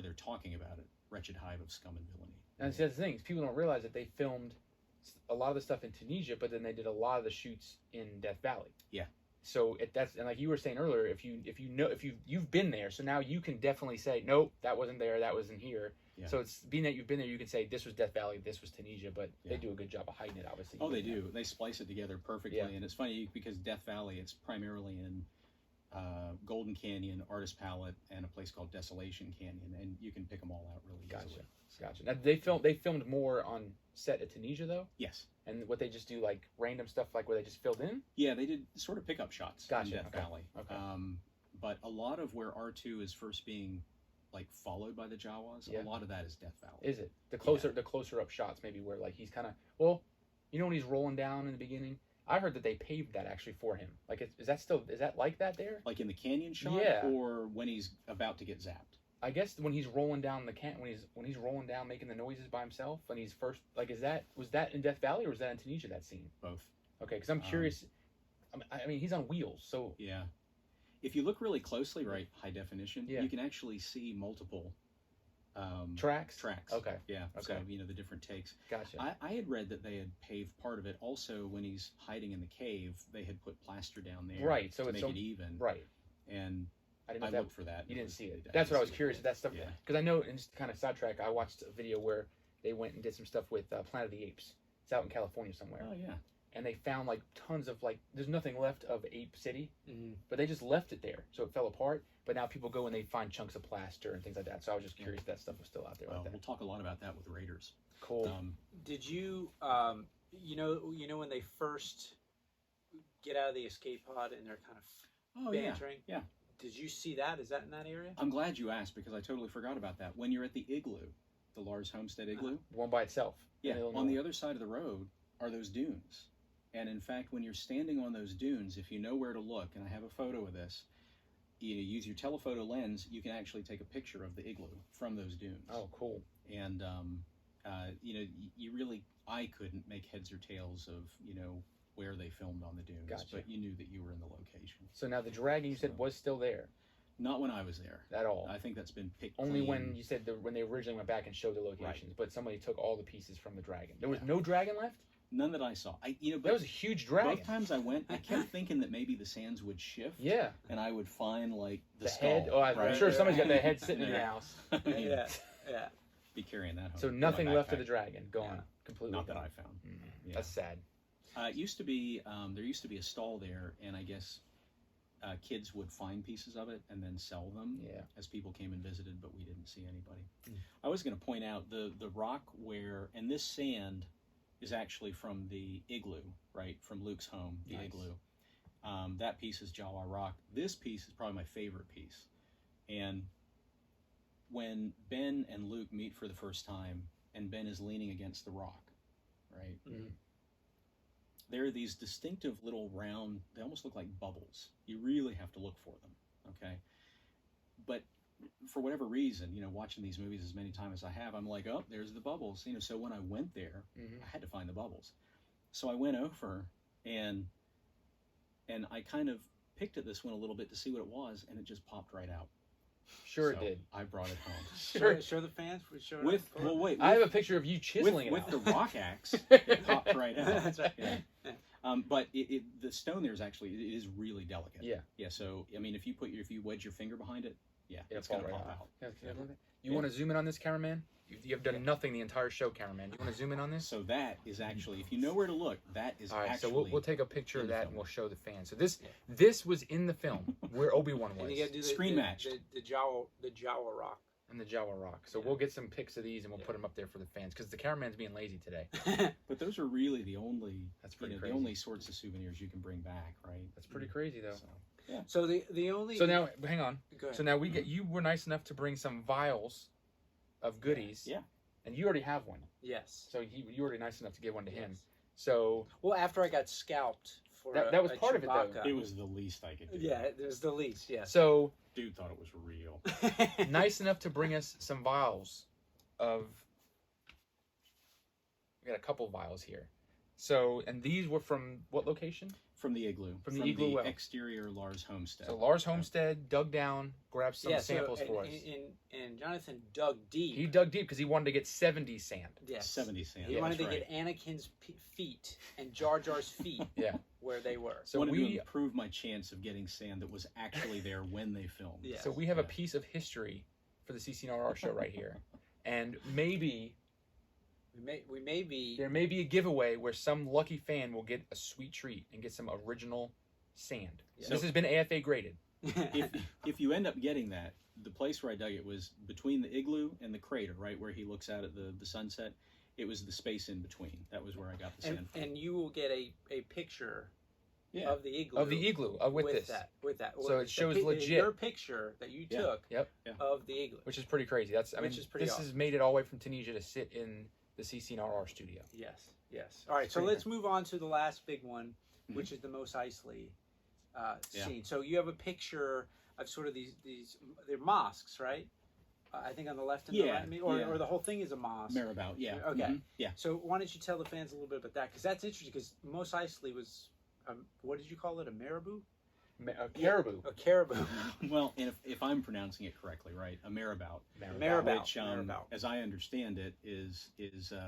Speaker 1: they're talking about it, wretched hive of scum and villainy.
Speaker 4: And see, that's the thing is people don't realize that they filmed a lot of the stuff in Tunisia, but then they did a lot of the shoots in Death Valley.
Speaker 1: Yeah.
Speaker 4: So and like you were saying earlier, if you've been there, so now you can definitely say, nope, that wasn't there, that wasn't here.
Speaker 1: Yeah.
Speaker 4: So it's being that you've been there, you can say this was Death Valley, this was Tunisia, but they do a good job of hiding it, obviously.
Speaker 1: Oh, they do. They splice it together perfectly,
Speaker 4: Yeah.
Speaker 1: and it's funny because Death Valley, it's primarily in Golden Canyon, Artist Palette, and a place called Desolation Canyon, and you can pick them all out really easily.
Speaker 4: Gotcha. Now they filmed more on set at Tunisia though.
Speaker 1: Yes.
Speaker 4: And what they just do like random stuff like where they just filled in.
Speaker 1: Yeah, they did sort of pickup shots in Death
Speaker 4: Okay.
Speaker 1: Valley.
Speaker 4: Okay.
Speaker 1: But a lot of where R2 is first being like followed by the Jawas,
Speaker 4: Yeah.
Speaker 1: a lot of that is Death Valley.
Speaker 4: Is it the closer up shots maybe where like he's kind of you know when he's rolling down in the beginning? I heard that they paved that actually for him. Like is that like that there?
Speaker 1: Like in the canyon shot,
Speaker 4: Yeah.
Speaker 1: or when he's about to get zapped.
Speaker 4: I guess when he's rolling down when he's rolling down making the noises by himself when he's first like was that in Death Valley or was that in Tunisia that scene?
Speaker 1: Both.
Speaker 4: Okay, because I'm curious. I mean he's on wheels, so
Speaker 1: yeah. If you look really closely, right, high definition,
Speaker 4: Yeah.
Speaker 1: you can actually see multiple
Speaker 4: tracks.
Speaker 1: Okay. Yeah.
Speaker 4: Okay.
Speaker 1: So the different takes.
Speaker 4: Gotcha.
Speaker 1: I had read that they had paved part of it. Also, when he's hiding in the cave, they had put plaster down there.
Speaker 4: Right, so
Speaker 1: to
Speaker 4: it's
Speaker 1: make it even.
Speaker 4: Right.
Speaker 1: And
Speaker 4: I
Speaker 1: looked for that.
Speaker 4: You didn't see it.
Speaker 1: I
Speaker 4: That's
Speaker 1: didn't
Speaker 4: what I was
Speaker 1: see it.
Speaker 4: curious if that stuff.
Speaker 1: Yeah.
Speaker 4: Because I know, and just to kind of sidetrack, I watched a video where they went and did some stuff with Planet of the Apes. It's out in California somewhere.
Speaker 1: Oh yeah.
Speaker 4: and they found like tons of like there's nothing left of Ape City,
Speaker 3: Mhm.
Speaker 4: but they just left it there, so it fell apart. But now people go and they find chunks of plaster and things like that. So I was just curious if that stuff was still out there
Speaker 1: Well,
Speaker 4: like that.
Speaker 1: we'll talk a lot about that with Raiders.
Speaker 4: Cool.
Speaker 3: Did you, you know when they first get out of the escape pod and they're kind of
Speaker 1: Oh
Speaker 3: bantering?
Speaker 1: yeah.
Speaker 3: Did you see that? Is that in that area?
Speaker 1: I'm glad you asked because I totally forgot about that. When you're at the igloo, the Lars Homestead igloo,
Speaker 4: One by itself.
Speaker 1: yeah,
Speaker 4: in Illinois.
Speaker 1: on the other side of the road are those dunes. And in fact, when you're standing on those dunes, if you know where to look, and I have a photo of this, you use your telephoto lens, you can actually take a picture of the igloo from those dunes.
Speaker 4: Oh, cool.
Speaker 1: And you really, I couldn't make heads or tails of where they filmed on the dunes,
Speaker 4: Gotcha.
Speaker 1: but you knew that you were in the location.
Speaker 4: So now the dragon you said was still there
Speaker 1: Not when I was there
Speaker 4: at all.
Speaker 1: I think that's been picked
Speaker 4: Only
Speaker 1: clean.
Speaker 4: when you said when they originally went back and showed the locations, but somebody took all the pieces from the dragon. There was
Speaker 1: Yeah.
Speaker 4: no dragon left.
Speaker 1: None that I saw.
Speaker 4: That
Speaker 1: But
Speaker 4: was a huge dragon.
Speaker 1: both times I went, I kept thinking that maybe the sands would shift.
Speaker 4: Yeah.
Speaker 1: And I would find like the
Speaker 4: The
Speaker 1: skull,
Speaker 4: head. Oh, I'm
Speaker 1: right?
Speaker 4: sure somebody's got their head sitting in their
Speaker 1: Yeah.
Speaker 4: house.
Speaker 3: Yeah, yeah.
Speaker 1: Be carrying that home.
Speaker 4: So
Speaker 1: in my
Speaker 4: nothing left of
Speaker 1: backpack.
Speaker 4: the dragon. Gone.
Speaker 3: Yeah.
Speaker 4: Completely.
Speaker 1: Not that
Speaker 4: gone.
Speaker 1: I found.
Speaker 4: Mhm.
Speaker 1: Yeah.
Speaker 4: That's sad.
Speaker 1: It used to be there used to be a stall there, and I guess kids would find pieces of it and then sell them
Speaker 4: Yeah.
Speaker 1: as people came and visited, but we didn't see anybody.
Speaker 4: Mm.
Speaker 1: I was going to point out the rock where, and this sand is actually from the igloo, right, from Luke's home, the
Speaker 4: Nice.
Speaker 1: igloo. That piece is Jawa rock. This piece is probably my favorite piece. And when Ben and Luke meet for the first time, and Ben is leaning against the rock, right?
Speaker 3: Mhm.
Speaker 1: There are these distinctive little round, they almost look like bubbles. You really have to look for them, okay? But for whatever reason, watching these movies as many times as I have, I'm like, oh, there's the bubbles. So when I went there,
Speaker 4: Mhm.
Speaker 1: I had to find the bubbles. So I went over and I kind of picked at this one a little bit to see what it was, and it just popped right out.
Speaker 4: Sure
Speaker 1: So
Speaker 4: it did.
Speaker 1: I brought it home.
Speaker 4: Sure.
Speaker 3: Show the fans. Show it
Speaker 1: With,
Speaker 3: up.
Speaker 1: well, wait,
Speaker 4: I have a picture of you chiseling
Speaker 1: with
Speaker 4: it
Speaker 1: the
Speaker 4: out.
Speaker 1: rock axe, it popped right out.
Speaker 3: That's right.
Speaker 1: Yeah. But the stone there is actually, it is really delicate.
Speaker 4: Yeah.
Speaker 1: Yeah. So I mean, if you wedge your finger behind it, yeah,
Speaker 4: It'll
Speaker 1: it's gonna
Speaker 4: fall right
Speaker 1: pop
Speaker 4: out.
Speaker 1: out.
Speaker 4: Yeah, can I
Speaker 1: Yeah.
Speaker 4: look at- You want to zoom in on this, cameraman? You've done nothing the entire show, cameraman. You want to zoom in on this?
Speaker 1: So that is actually, if you know where to look, that is
Speaker 4: All right,
Speaker 1: actually.
Speaker 4: so we'll take a picture of
Speaker 1: in the
Speaker 4: that
Speaker 1: film.
Speaker 4: and we'll show the fans. So this
Speaker 3: Yeah.
Speaker 4: this was in the film where Obi-Wan
Speaker 3: And you
Speaker 4: was
Speaker 3: got to do
Speaker 1: Screen matched.
Speaker 3: the Jawa rock.
Speaker 4: in the Jawa Rock. So
Speaker 3: Yeah.
Speaker 4: we'll get some pics of these and we'll
Speaker 3: Yeah.
Speaker 4: put them up there for the fans because the cameraman's being lazy today.
Speaker 1: But those are really the only,
Speaker 4: That's
Speaker 1: the
Speaker 4: pretty crazy.
Speaker 1: only sorts of souvenirs you can bring back, right?
Speaker 4: That's pretty crazy though.
Speaker 1: So,
Speaker 3: So the only.
Speaker 4: So now, hang on.
Speaker 3: Go ahead.
Speaker 4: So now you were nice enough to bring some vials of goodies.
Speaker 1: Yeah.
Speaker 4: And you already have one.
Speaker 3: Yes.
Speaker 4: So you were nice enough to give one to him.
Speaker 3: Yes.
Speaker 4: So
Speaker 3: Well, after I got scalped for
Speaker 4: That was
Speaker 3: a
Speaker 4: part of it, though.
Speaker 3: Chewbacca.
Speaker 1: it was the least I could do.
Speaker 3: Yeah, it was the least. Yes.
Speaker 4: so
Speaker 1: Dude thought it was real.
Speaker 4: nice enough to bring us some vials of. We got a couple vials here. So and these were from what location?
Speaker 1: From the igloo.
Speaker 4: From the igloo well.
Speaker 1: exterior Lars Homestead.
Speaker 4: So Lars Homestead dug down, grabbed some
Speaker 3: yeah,
Speaker 4: samples for us.
Speaker 3: And Jonathan dug deep.
Speaker 4: He dug deep because he wanted to get 70 sand.
Speaker 3: yes.
Speaker 1: 70 sand.
Speaker 3: He
Speaker 1: Yeah,
Speaker 3: wanted to
Speaker 1: that's right.
Speaker 3: get Anakin's feet and Jar Jar's feet
Speaker 4: Yeah.
Speaker 3: where they were.
Speaker 4: So
Speaker 1: wanted to
Speaker 4: we
Speaker 1: improve my chance of getting sand that was actually there when they filmed.
Speaker 3: Yeah.
Speaker 4: so we have a
Speaker 1: Yeah.
Speaker 4: piece of history for the CCNRR show right here, and maybe
Speaker 3: We may be.
Speaker 4: there may be a giveaway where some lucky fan will get a sweet treat and get some original sand.
Speaker 3: Yeah.
Speaker 4: This has been AFA graded.
Speaker 1: If you end up getting that, the place where I dug it was between the igloo and the crater, right where he looks out at the sunset. It was the space in between. That was where I got the sand from.
Speaker 3: and you will get a picture
Speaker 1: Yeah.
Speaker 3: of the igloo.
Speaker 4: Of the igloo with this,
Speaker 3: With that.
Speaker 4: So it shows legit.
Speaker 3: Your picture that you
Speaker 1: Yeah.
Speaker 3: took
Speaker 4: Yep.
Speaker 1: Yeah.
Speaker 3: of the igloo.
Speaker 4: which is pretty crazy. That's I
Speaker 3: Which
Speaker 4: mean
Speaker 3: is pretty
Speaker 4: this
Speaker 3: awesome.
Speaker 4: has made it all the way from Tunisia to sit in the CCNRR studio.
Speaker 3: Yes. Yes. All right. So
Speaker 4: pretty
Speaker 3: let's move on to the last big one,
Speaker 1: Mhm.
Speaker 3: which is the Mos Eisley
Speaker 1: Yeah.
Speaker 3: scene. So you have a picture of sort of these they're mosques, right? I think on the left and the
Speaker 1: Yeah,
Speaker 3: right, I mean, or,
Speaker 1: yeah.
Speaker 3: or the whole thing is a mosque.
Speaker 1: Marabout, yeah.
Speaker 3: Okay.
Speaker 1: Mhm. Yeah.
Speaker 3: So why don't you tell the fans a little bit about that? Because that's interesting. Because Mos Eisley was, what did you call it? A marabou?
Speaker 4: Caribou.
Speaker 3: A caribou.
Speaker 1: Well, and if I'm pronouncing it correctly, right, a marabout.
Speaker 3: Marabout.
Speaker 1: Which,
Speaker 3: Marabout.
Speaker 1: as I understand it, is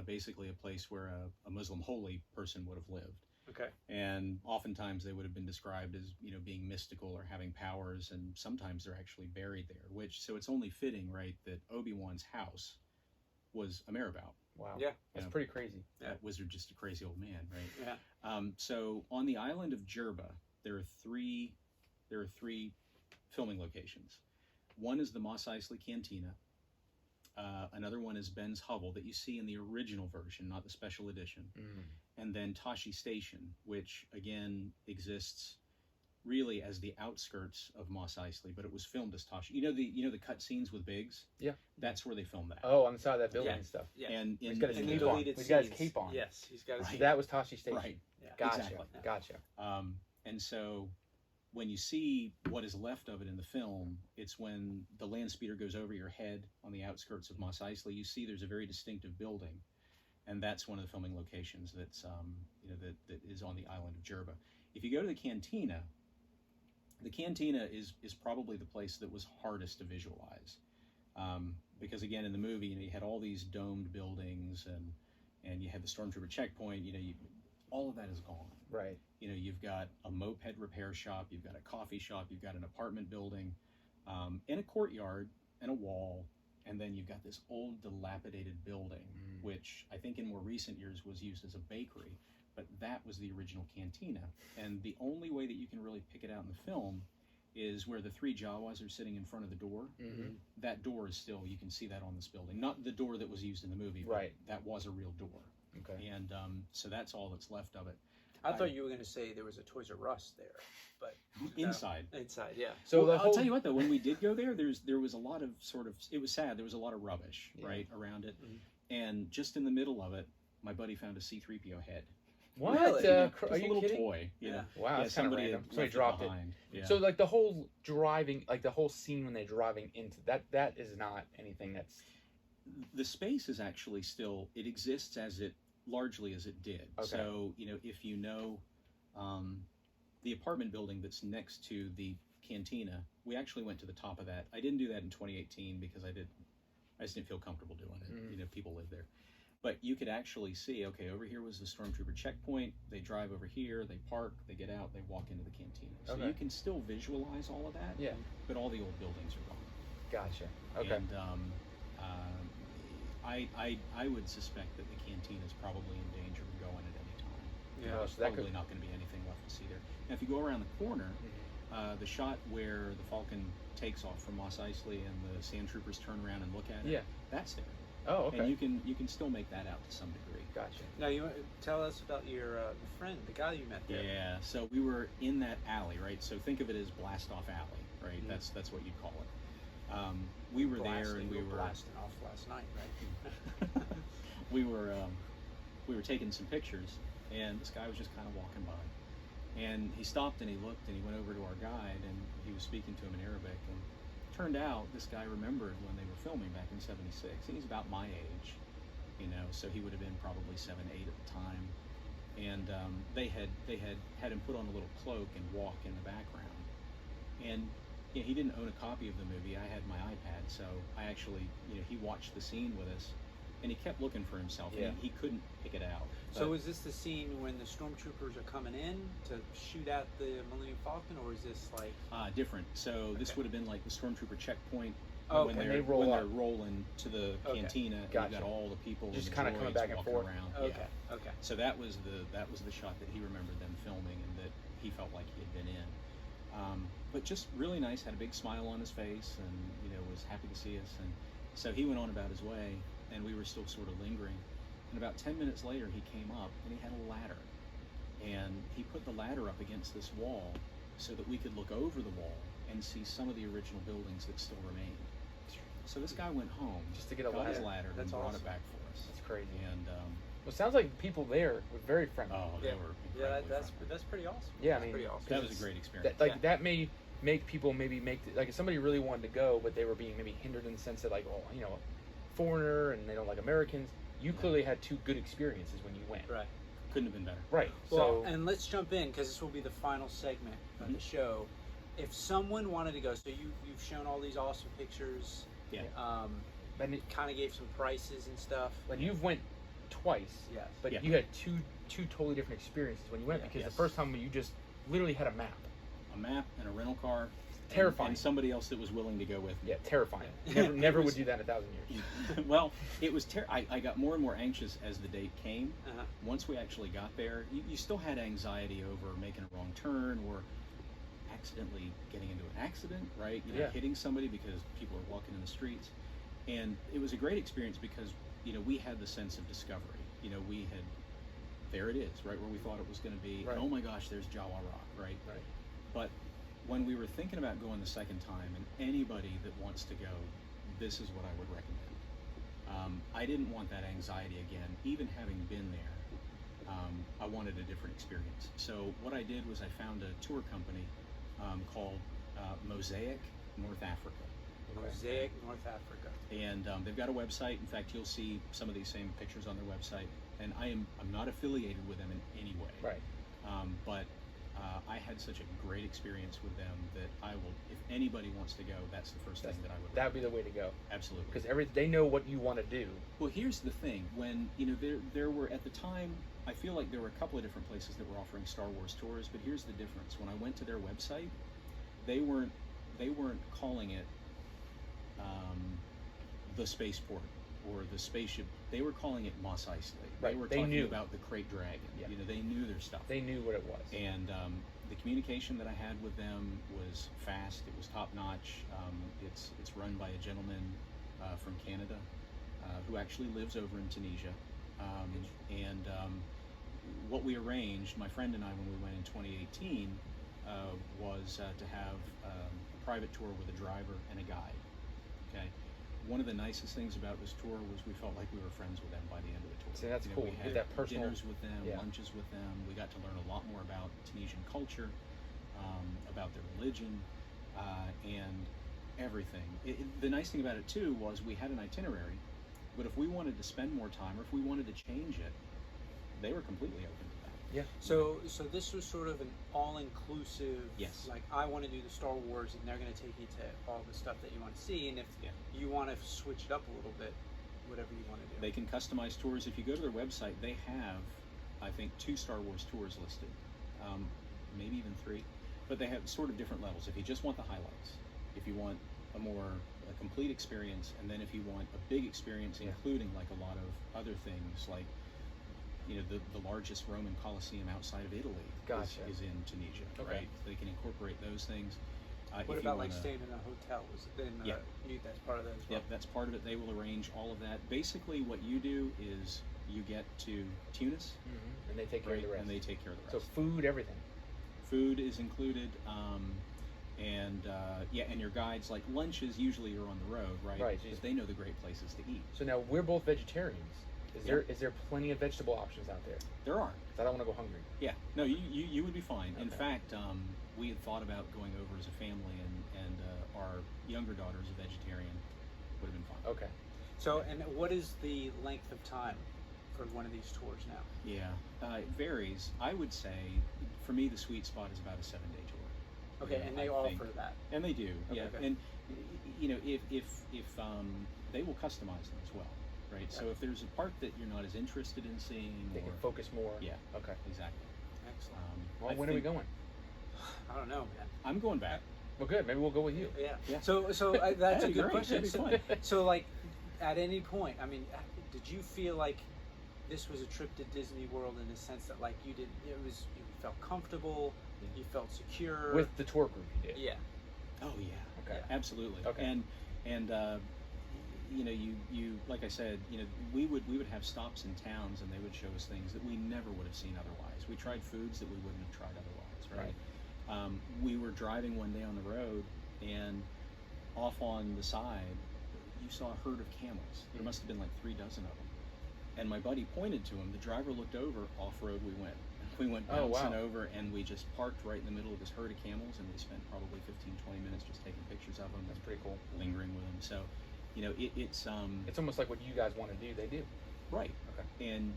Speaker 1: basically a place where a Muslim holy person would have lived.
Speaker 3: Okay.
Speaker 1: And oftentimes they would have been described as, being mystical or having powers, and sometimes they're actually buried there, so it's only fitting, right, that Obi-Wan's house was a marabout.
Speaker 4: Wow.
Speaker 3: Yeah.
Speaker 4: That's
Speaker 1: know,
Speaker 4: pretty crazy.
Speaker 1: That wizard just a crazy old man, right?
Speaker 3: Yeah.
Speaker 1: So on the island of Jerba, there are three filming locations. One is the Mos Eisley Cantina. Another one is Ben's Hovel that you see in the original version, not the special edition. And then Tashi Station, which again exists really as the outskirts of Mos Eisley, but it was filmed as Tashi. You know the cut scenes with Biggs?
Speaker 4: Yeah.
Speaker 1: That's where they filmed that.
Speaker 4: Oh, on the side of that building and stuff.
Speaker 3: Yeah.
Speaker 1: And
Speaker 4: He's got his
Speaker 3: In
Speaker 4: cape
Speaker 3: the
Speaker 4: on.
Speaker 3: deleted
Speaker 4: He's got his
Speaker 3: scenes.
Speaker 4: cape on.
Speaker 3: Yes, he's got his
Speaker 1: Right.
Speaker 3: cape.
Speaker 4: That was Tashi Station.
Speaker 1: Right.
Speaker 3: Yeah.
Speaker 4: Gotcha.
Speaker 1: Exactly.
Speaker 4: Gotcha.
Speaker 1: And so when you see what is left of it in the film, it's when the land speeder goes over your head on the outskirts of Mos Eisley. You see there's a very distinctive building, and that's one of the filming locations that's that is on the island of Jerba. If you go to the cantina is probably the place that was hardest to visualize, because again in the movie you had all these domed buildings and you had the stormtrooper checkpoint. All of that is gone.
Speaker 4: Right.
Speaker 1: You've got a moped repair shop, you've got a coffee shop, you've got an apartment building, and a courtyard and a wall, and then you've got this old dilapidated building, which I think in more recent years was used as a bakery, but that was the original cantina. And the only way that you can really pick it out in the film is where the three Jawas are sitting in front of the door. That door is still, you can see that on this building. Not the door that was used in the movie, but
Speaker 4: right.
Speaker 1: that was a real door.
Speaker 4: Okay.
Speaker 1: And so that's all that's left of it.
Speaker 3: I thought you were going to say there was a Toys R Us there, but
Speaker 1: Inside.
Speaker 3: Inside, yeah.
Speaker 4: So
Speaker 1: Well,
Speaker 4: the
Speaker 1: I'll
Speaker 4: whole,
Speaker 1: tell you what though, when we did go there, there was a lot of it was sad. There was a lot of rubbish right around it, and just in the middle of it, my buddy found a C-3PO head.
Speaker 4: what?
Speaker 3: Really?
Speaker 4: Are
Speaker 1: Just a
Speaker 4: you
Speaker 1: little
Speaker 4: kidding?
Speaker 1: toy.
Speaker 3: Yeah.
Speaker 4: Wow,
Speaker 1: Yeah,
Speaker 4: that's kind of
Speaker 1: somebody
Speaker 4: random.
Speaker 1: had
Speaker 4: Somebody
Speaker 1: left
Speaker 4: dropped it.
Speaker 1: behind. Yeah.
Speaker 4: So like the whole driving, like the whole scene when they're driving into that is not anything that's.
Speaker 1: The space is actually still, it exists largely as it did.
Speaker 4: Okay.
Speaker 1: So if the apartment building that's next to the cantina, we actually went to the top of that. I didn't do that in 2018 because I just didn't feel comfortable doing it. People live there. But you could actually see, okay, over here was the stormtrooper checkpoint. They drive over here, they park, they get out, they walk into the cantina. So
Speaker 4: Okay.
Speaker 1: you can still visualize all of that.
Speaker 4: Yeah.
Speaker 1: But all the old buildings are gone.
Speaker 4: Gotcha. Okay.
Speaker 1: And I would suspect that the cantina is probably in danger of going at any time.
Speaker 3: Yeah.
Speaker 1: There's
Speaker 4: So that
Speaker 1: probably
Speaker 4: could-
Speaker 1: not going to be anything left to see there. Now, if you go around the corner, the shot where the Falcon takes off from Mos Eisley and the sand troopers turn around and look at it,
Speaker 4: Yeah.
Speaker 1: that's there.
Speaker 4: Oh, okay.
Speaker 1: And you can still make that out to some degree.
Speaker 4: Gotcha.
Speaker 3: Now, you tell us about your the friend, the guy you met there.
Speaker 1: Yeah. So we were in that alley, right? So think of it as blast off alley, right? That's what you'd call it. We were there and we were
Speaker 3: blasting off last night, right?
Speaker 1: we were taking some pictures, and this guy was just kind of walking by, and he stopped and he looked and he went over to our guide and he was speaking to him in Arabic, and turned out this guy remembered when they were filming back in '76, and he's about my age, so he would have been probably 7, 8 at the time, and they had him put on a little cloak and walk in the background, and he didn't own a copy of the movie. I had my iPad, so I actually, he watched the scene with us, and he kept looking for himself.
Speaker 4: Yeah.
Speaker 1: And he couldn't pick it out.
Speaker 3: So is this the scene when the stormtroopers are coming in to shoot at the Millennium Falcon, or is this like
Speaker 1: Different. So this
Speaker 3: Okay.
Speaker 1: would have been like the stormtrooper checkpoint.
Speaker 3: Oh,
Speaker 1: when
Speaker 3: okay.
Speaker 1: they're
Speaker 4: They roll
Speaker 1: when
Speaker 4: up.
Speaker 1: they're rolling to the
Speaker 3: Okay.
Speaker 1: cantina, and
Speaker 4: Gotcha.
Speaker 1: you've got all the people
Speaker 4: Just
Speaker 1: and the
Speaker 4: kinda coming
Speaker 1: droids
Speaker 4: back and
Speaker 1: walking
Speaker 4: forth.
Speaker 1: around.
Speaker 3: okay,
Speaker 1: Yeah.
Speaker 3: okay.
Speaker 1: So that was the shot that he remembered them filming and that he felt like he had been in. But just really nice, had a big smile on his face, and was happy to see us. And so he went on about his way, and we were still sort of lingering. And about 10 minutes later, he came up and he had a ladder, and he put the ladder up against this wall so that we could look over the wall and see some of the original buildings that still remained. So this guy went home
Speaker 4: Just to get a
Speaker 1: got his
Speaker 4: ladder.
Speaker 1: ladder
Speaker 3: That's
Speaker 1: and brought
Speaker 3: awesome.
Speaker 1: it back for us.
Speaker 4: That's crazy.
Speaker 1: And
Speaker 4: Well, it sounds like the people there were very friendly.
Speaker 1: they
Speaker 3: Yeah.
Speaker 1: were
Speaker 3: Yeah,
Speaker 1: incredibly friendly.
Speaker 3: that's pretty awesome.
Speaker 4: Yeah, I
Speaker 3: That's
Speaker 4: mean,
Speaker 3: pretty awesome.
Speaker 1: That was a great experience.
Speaker 4: That may make people maybe if somebody really wanted to go, but they were being maybe hindered in the sense that foreigner and they don't like Americans. You clearly had two good experiences when you went.
Speaker 3: Right.
Speaker 1: Couldn't have been better.
Speaker 4: Right.
Speaker 3: Well,
Speaker 4: So
Speaker 3: and let's jump in because this will be the final segment of the show. If someone wanted to go, so you've shown all these awesome pictures.
Speaker 1: Yeah.
Speaker 4: and it,
Speaker 3: Kind of gave some prices and stuff.
Speaker 4: when you've went twice,
Speaker 3: Yes.
Speaker 4: but
Speaker 1: Yeah.
Speaker 4: you had two totally different experiences when you went
Speaker 3: Yeah.
Speaker 4: because
Speaker 1: Yes.
Speaker 4: the first time you just literally had a map.
Speaker 1: A map and a rental car,
Speaker 4: Terrifying.
Speaker 1: And somebody else that was willing to go with me.
Speaker 4: Yeah, terrifying.
Speaker 3: Yeah.
Speaker 4: Never would do that in 1,000 years.
Speaker 1: Well, it was I got more and more anxious as the date came.
Speaker 3: Uh-huh.
Speaker 1: Once we actually got there, you still had anxiety over making a wrong turn or accidentally getting into an accident, right? You know,
Speaker 4: Yeah.
Speaker 1: hitting somebody because people are walking in the streets. And it was a great experience because, you know, we had the sense of discovery. You know, we had, there it is, right where we thought it was going to be.
Speaker 4: Right.
Speaker 1: And, oh my gosh, there's Jawa Rock, right?
Speaker 4: Right.
Speaker 1: But when we were thinking about going the second time, and anybody that wants to go, this is what I would recommend. I didn't want that anxiety again, even having been there. I wanted a different experience. So what I did was I found a tour company called Mosaic North Africa.
Speaker 3: Mosaic, North Africa.
Speaker 1: And they've got a website. In fact, you'll see some of these same pictures on their website. And I'm not affiliated with them in any way.
Speaker 4: Right.
Speaker 1: But I had such a great experience with them that I will, if anybody wants to go, that's the first thing that I would.
Speaker 4: That would be the way to go.
Speaker 1: Absolutely.
Speaker 4: Because they know what you want to do.
Speaker 1: Well, here's the thing. When, you know, there were, at the time, I feel like there were a couple of different places that were offering Star Wars tours, but here's the difference. When I went to their website, they weren't calling it the spaceport or the spaceship. They were calling it Mos Eisley.
Speaker 4: Right.
Speaker 1: They were
Speaker 4: They
Speaker 1: talking
Speaker 4: knew.
Speaker 1: about the Crate Dragon.
Speaker 4: Yeah.
Speaker 1: You know, they knew their stuff.
Speaker 4: They knew what it was.
Speaker 1: And the communication that I had with them was fast. It was top notch. It's run by a gentleman from Canada who actually lives over in Tunisia. What we arranged, my friend and I, when we went in 2018, was to have a private tour with a driver and a guide. Okay. One of the nicest things about this tour was we felt like we were friends with them by the end of the tour.
Speaker 4: See, that's
Speaker 1: You know,
Speaker 4: cool.
Speaker 1: We
Speaker 4: Get
Speaker 1: had
Speaker 4: that personal-
Speaker 1: dinners with them,
Speaker 4: Yeah.
Speaker 1: lunches with them. We got to learn a lot more about Tunisian culture, about their religion, and everything. The nice thing about it too was we had an itinerary, but if we wanted to spend more time or if we wanted to change it, they were completely open to that.
Speaker 4: Yeah.
Speaker 3: So this was sort of an all-inclusive.
Speaker 1: Yes.
Speaker 3: Like, I want to do the Star Wars, and they're going to take you to all the stuff that you want to see, and if
Speaker 1: Yeah.
Speaker 3: you want to switch it up a little bit, whatever you want to do.
Speaker 1: They can customize tours. If you go to their website, they have, I think, 2 Star Wars tours listed, maybe even 3, but they have sort of different levels. If you just want the highlights, if you want a complete experience, and then if you want a big experience,
Speaker 4: Yeah.
Speaker 1: including like a lot of other things, like, you know, the largest Roman Colosseum outside of Italy
Speaker 4: Gotcha.
Speaker 1: is in Tunisia,
Speaker 4: Okay.
Speaker 1: right? They can incorporate those things.
Speaker 3: What
Speaker 1: if you
Speaker 3: about like
Speaker 1: wanna-
Speaker 3: staying in a hotel? Was it in
Speaker 1: Yeah.
Speaker 3: that's part of that as well?
Speaker 1: Yep, that's part of it. They will arrange all of that. Basically, what you do is you get to Tunis,
Speaker 4: Mm-hmm. And they take care of the rest.
Speaker 1: and they take care of the
Speaker 4: So
Speaker 1: rest.
Speaker 4: food, everything.
Speaker 1: Food is included, and your guides, like lunches usually are on the road, right?
Speaker 4: Right.
Speaker 1: Because they know the great places to eat.
Speaker 4: So now we're both vegetarians.
Speaker 1: Yeah.
Speaker 4: Is there plenty of vegetable options out there? 'Cause
Speaker 1: There are.
Speaker 4: I don't want to go hungry.
Speaker 1: Yeah. No, you would be fine. In
Speaker 4: Okay.
Speaker 1: fact, we had thought about going over as a family, and our younger daughter is a vegetarian. Would have been fine.
Speaker 4: Okay.
Speaker 3: So, and what is the length of time for one of these tours now?
Speaker 1: Yeah, it varies. I would say, for me, the sweet spot is about a 7-day tour.
Speaker 3: Okay,
Speaker 1: Yeah,
Speaker 3: and they
Speaker 1: I
Speaker 3: offer
Speaker 1: think.
Speaker 3: that.
Speaker 1: And they do,
Speaker 3: Okay.
Speaker 1: yeah.
Speaker 3: Okay.
Speaker 1: And you know, if they will customize them as well, right? So
Speaker 3: Okay.
Speaker 1: if there's a part that you're not as interested in seeing,
Speaker 4: They
Speaker 1: or,
Speaker 4: can focus more.
Speaker 1: Yeah.
Speaker 4: Okay.
Speaker 1: exactly.
Speaker 3: Excellent.
Speaker 4: Well,
Speaker 1: I
Speaker 4: when are we
Speaker 1: think-
Speaker 4: going?
Speaker 3: I don't know, man.
Speaker 1: I'm going back.
Speaker 4: Well, good. Maybe we'll go with you.
Speaker 3: Yeah.
Speaker 1: Yeah.
Speaker 3: So that's a
Speaker 1: That'd be
Speaker 3: good
Speaker 1: great.
Speaker 3: question.
Speaker 1: That'd be fun.
Speaker 3: So, like, at any point, I mean, did you feel like this was a trip to Disney World in the sense that, like, you felt comfortable, you felt secure?
Speaker 4: With the tour group, you did.
Speaker 3: Yeah.
Speaker 1: Oh yeah.
Speaker 4: Okay.
Speaker 1: Absolutely.
Speaker 4: Okay.
Speaker 1: And you know, you like I said, you know, we would have stops in towns, and they would show us things that we never would have seen otherwise. We tried foods that we wouldn't have tried otherwise, right? We were driving one day on the road, and off on the side, you saw a herd of camels. There must have been like 3 dozen of them. And my buddy pointed to them. The driver looked over. Off road we went. We went
Speaker 4: Oh,
Speaker 1: bouncing
Speaker 4: wow.
Speaker 1: over, and we just parked right in the middle of this herd of camels, and we spent probably 15-20 minutes just taking pictures of them,
Speaker 4: That's pretty cool.
Speaker 1: lingering with them. So, you know, it's
Speaker 4: It's almost like what you guys want to do, they do.
Speaker 1: right.
Speaker 4: Okay.
Speaker 1: And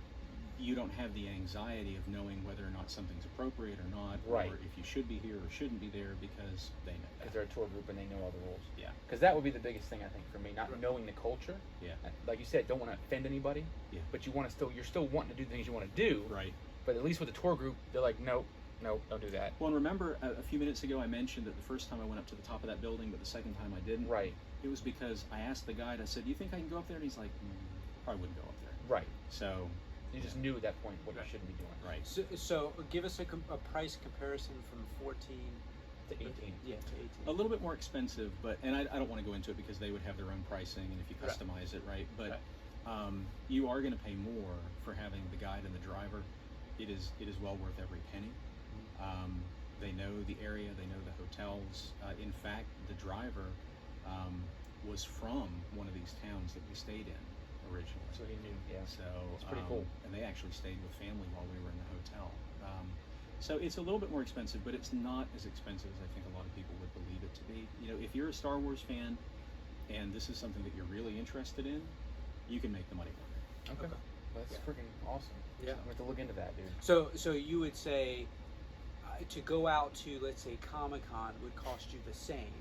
Speaker 1: you don't have the anxiety of knowing whether or not something's appropriate or not,
Speaker 4: Right.
Speaker 1: or if you should be here or shouldn't be there, because they know
Speaker 4: Because
Speaker 1: that.
Speaker 4: they're a tour group and they know all the rules.
Speaker 1: Yeah.
Speaker 4: Because that would be the biggest thing, I think, for me, not
Speaker 3: Right.
Speaker 4: knowing the culture.
Speaker 1: Yeah.
Speaker 4: Like you said, don't want to offend anybody.
Speaker 1: Yeah.
Speaker 4: But you're still wanting to do the things you want to do.
Speaker 1: Right.
Speaker 4: But at least with the tour group, they're like, nope, Nope, don't do that.
Speaker 1: Well, and remember a few minutes ago I mentioned that the first time I went up to the top of that building, but the second time I didn't.
Speaker 4: Right.
Speaker 1: It was because I asked the guide. I said, "Do you think I can go up there?" And he's like, "Probably wouldn't go up there."
Speaker 4: Right.
Speaker 1: So
Speaker 4: You just knew at that point what you shouldn't be doing.
Speaker 1: right.
Speaker 3: So give us a price comparison from 14
Speaker 4: To 18.
Speaker 3: Yeah, to 18.
Speaker 1: A little bit more expensive, but I don't want to go into it because they would have their own pricing, and if you
Speaker 3: Right.
Speaker 1: customize it, right? But
Speaker 3: Right.
Speaker 1: you are going to pay more for having the guide and the driver. It is well worth every penny. They know the area, they know the hotels. In fact, the driver was from one of these towns that we stayed in originally.
Speaker 4: So he knew, yeah.
Speaker 1: So
Speaker 4: It's pretty cool.
Speaker 1: And they actually stayed with family while we were in the hotel. So it's a little bit more expensive, but it's not as expensive as I think a lot of people would believe it to be. You know, if you're a Star Wars fan and this is something that you're really interested in, you can make the money work.
Speaker 4: Okay. That's freaking awesome.
Speaker 3: Yeah.
Speaker 4: I'm going to have to look into that, dude.
Speaker 3: So you would say to go out to, let's say, Comic-Con would cost you the same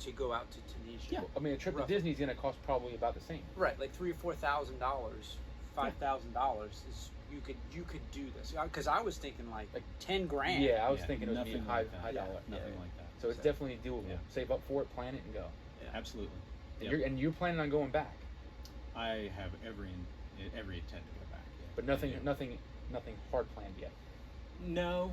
Speaker 3: to go out to Tunisia.
Speaker 1: Yeah.
Speaker 4: I mean, a trip to
Speaker 3: Roughly.
Speaker 4: Disney is going to cost probably about the same.
Speaker 3: Right, like $3,000 or $4,000, $5,000 is you could do this, because I was thinking like 10 grand.
Speaker 4: Yeah, I was
Speaker 1: Yeah,
Speaker 4: thinking it would be
Speaker 1: nothing
Speaker 4: high,
Speaker 1: like that.
Speaker 4: high dollar.
Speaker 1: Nothing
Speaker 3: Yeah.
Speaker 1: like that.
Speaker 4: So it's
Speaker 3: So-
Speaker 4: definitely doable.
Speaker 1: Yeah.
Speaker 4: Save up for it, plan it, and go.
Speaker 1: Absolutely.
Speaker 4: And,
Speaker 1: Yep.
Speaker 4: you're planning on going back,
Speaker 1: I have every intent to go back. Yeah.
Speaker 4: but
Speaker 1: I do.
Speaker 4: nothing hard planned yet.
Speaker 1: No,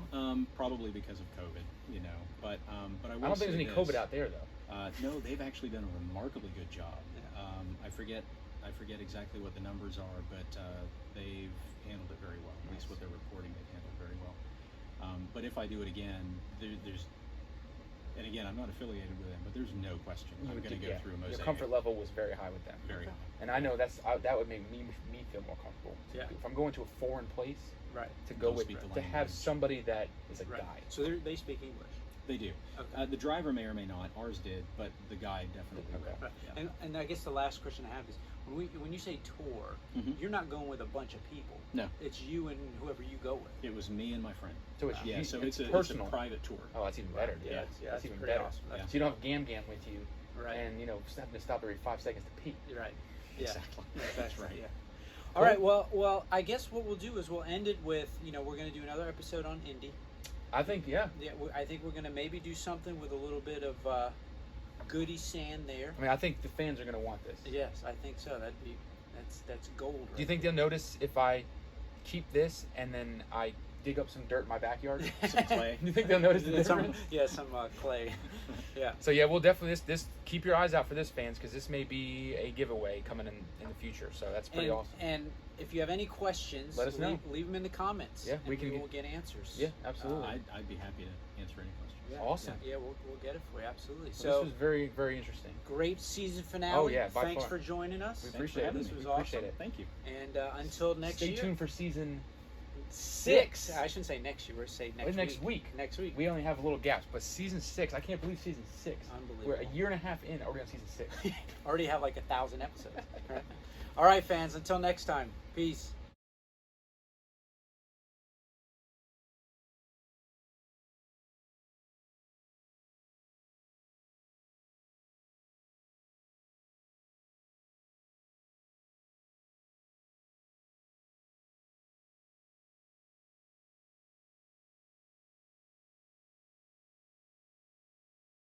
Speaker 1: probably because of COVID, you know. But I will
Speaker 4: I don't think there's
Speaker 1: say
Speaker 4: any
Speaker 1: this.
Speaker 4: COVID out there though.
Speaker 1: No, they've actually done a remarkably good job.
Speaker 3: Yeah.
Speaker 1: I forget exactly what the numbers are, but they've handled it very well. At least
Speaker 4: Nice.
Speaker 1: what they're reporting, they've handled it very well. But if I do it again, there's, and again, I'm not affiliated with them, but there's no question I'm going to go through a mosaic.
Speaker 4: Your comfort level was very high with them.
Speaker 1: Very high.
Speaker 4: And I know that would make me feel more comfortable.
Speaker 3: Yeah.
Speaker 4: If I'm going to a foreign place,
Speaker 3: Right.
Speaker 4: to go
Speaker 1: Don't
Speaker 4: with,
Speaker 1: speak the
Speaker 4: to have
Speaker 1: language.
Speaker 4: somebody that is a
Speaker 3: Right.
Speaker 4: guide.
Speaker 3: So they speak English.
Speaker 1: They do.
Speaker 3: Okay.
Speaker 1: The driver may or may not. Ours did, but the guide definitely
Speaker 4: Okay.
Speaker 1: will.
Speaker 3: Right.
Speaker 1: Yeah.
Speaker 3: And I guess the last question I have is, when you say tour,
Speaker 1: Mhm.
Speaker 3: you're not going with a bunch of people.
Speaker 1: No.
Speaker 3: It's you and whoever you go with.
Speaker 1: It was me and my friend.
Speaker 4: So it's
Speaker 1: Yeah, so it's a
Speaker 4: personal.
Speaker 1: private tour.
Speaker 4: Oh, that's even better. Dude.
Speaker 3: Yeah,
Speaker 4: That's
Speaker 3: that's
Speaker 4: even
Speaker 3: pretty
Speaker 4: better.
Speaker 3: awesome.
Speaker 1: Yeah.
Speaker 4: So you don't have Gam Gam with you,
Speaker 3: Right.
Speaker 4: and just having to stop every 5 seconds to pee.
Speaker 3: You're right. Yeah.
Speaker 1: Exactly.
Speaker 3: That's
Speaker 1: right.
Speaker 3: Yeah. All right. Well, I guess what we'll do is we'll end it with, we're going to do another episode on Indy.
Speaker 4: I think, yeah.
Speaker 3: Yeah, I think we're going to maybe do something with a little bit of goody sand there.
Speaker 4: I mean, I think the fans are going to want this.
Speaker 3: Yes, I think so. That's gold.
Speaker 4: Do you think they'll notice if I keep this and then I dig up some dirt in my backyard?
Speaker 1: Some clay.
Speaker 4: Do you think they'll notice the
Speaker 3: some
Speaker 4: difference?
Speaker 3: some clay. Yeah.
Speaker 4: So yeah, we'll definitely this keep your eyes out for this, fans, because this may be a giveaway coming in the future. So that's pretty awesome.
Speaker 3: And if you have any questions,
Speaker 4: Let us know.
Speaker 3: Leave them in the comments.
Speaker 4: Yeah,
Speaker 3: and
Speaker 4: we can
Speaker 3: will get answers.
Speaker 4: Yeah, absolutely.
Speaker 1: I'd be happy to answer any questions.
Speaker 3: Yeah,
Speaker 4: Awesome.
Speaker 3: Yeah, we'll get it for you. Absolutely.
Speaker 4: So
Speaker 3: So
Speaker 4: this was very, very interesting.
Speaker 3: great season finale.
Speaker 4: Oh, yeah, by
Speaker 3: Thanks
Speaker 4: far.
Speaker 3: for joining us.
Speaker 4: We
Speaker 1: Thanks
Speaker 4: appreciate
Speaker 1: for having
Speaker 4: it.
Speaker 3: This
Speaker 1: me.
Speaker 3: was
Speaker 4: We appreciate
Speaker 3: awesome.
Speaker 4: it.
Speaker 1: Thank you.
Speaker 3: And until next
Speaker 4: Stay
Speaker 3: year.
Speaker 4: tuned for season
Speaker 3: 6. I shouldn't say next year. We're say next
Speaker 4: week.
Speaker 3: Next week.
Speaker 4: We only have little gaps, but season 6. I can't believe season 6.
Speaker 3: Unbelievable.
Speaker 4: We're a year and a half in. Already on season 6.
Speaker 3: Already have like 1,000 episodes. All right, fans. Until next time. Peace.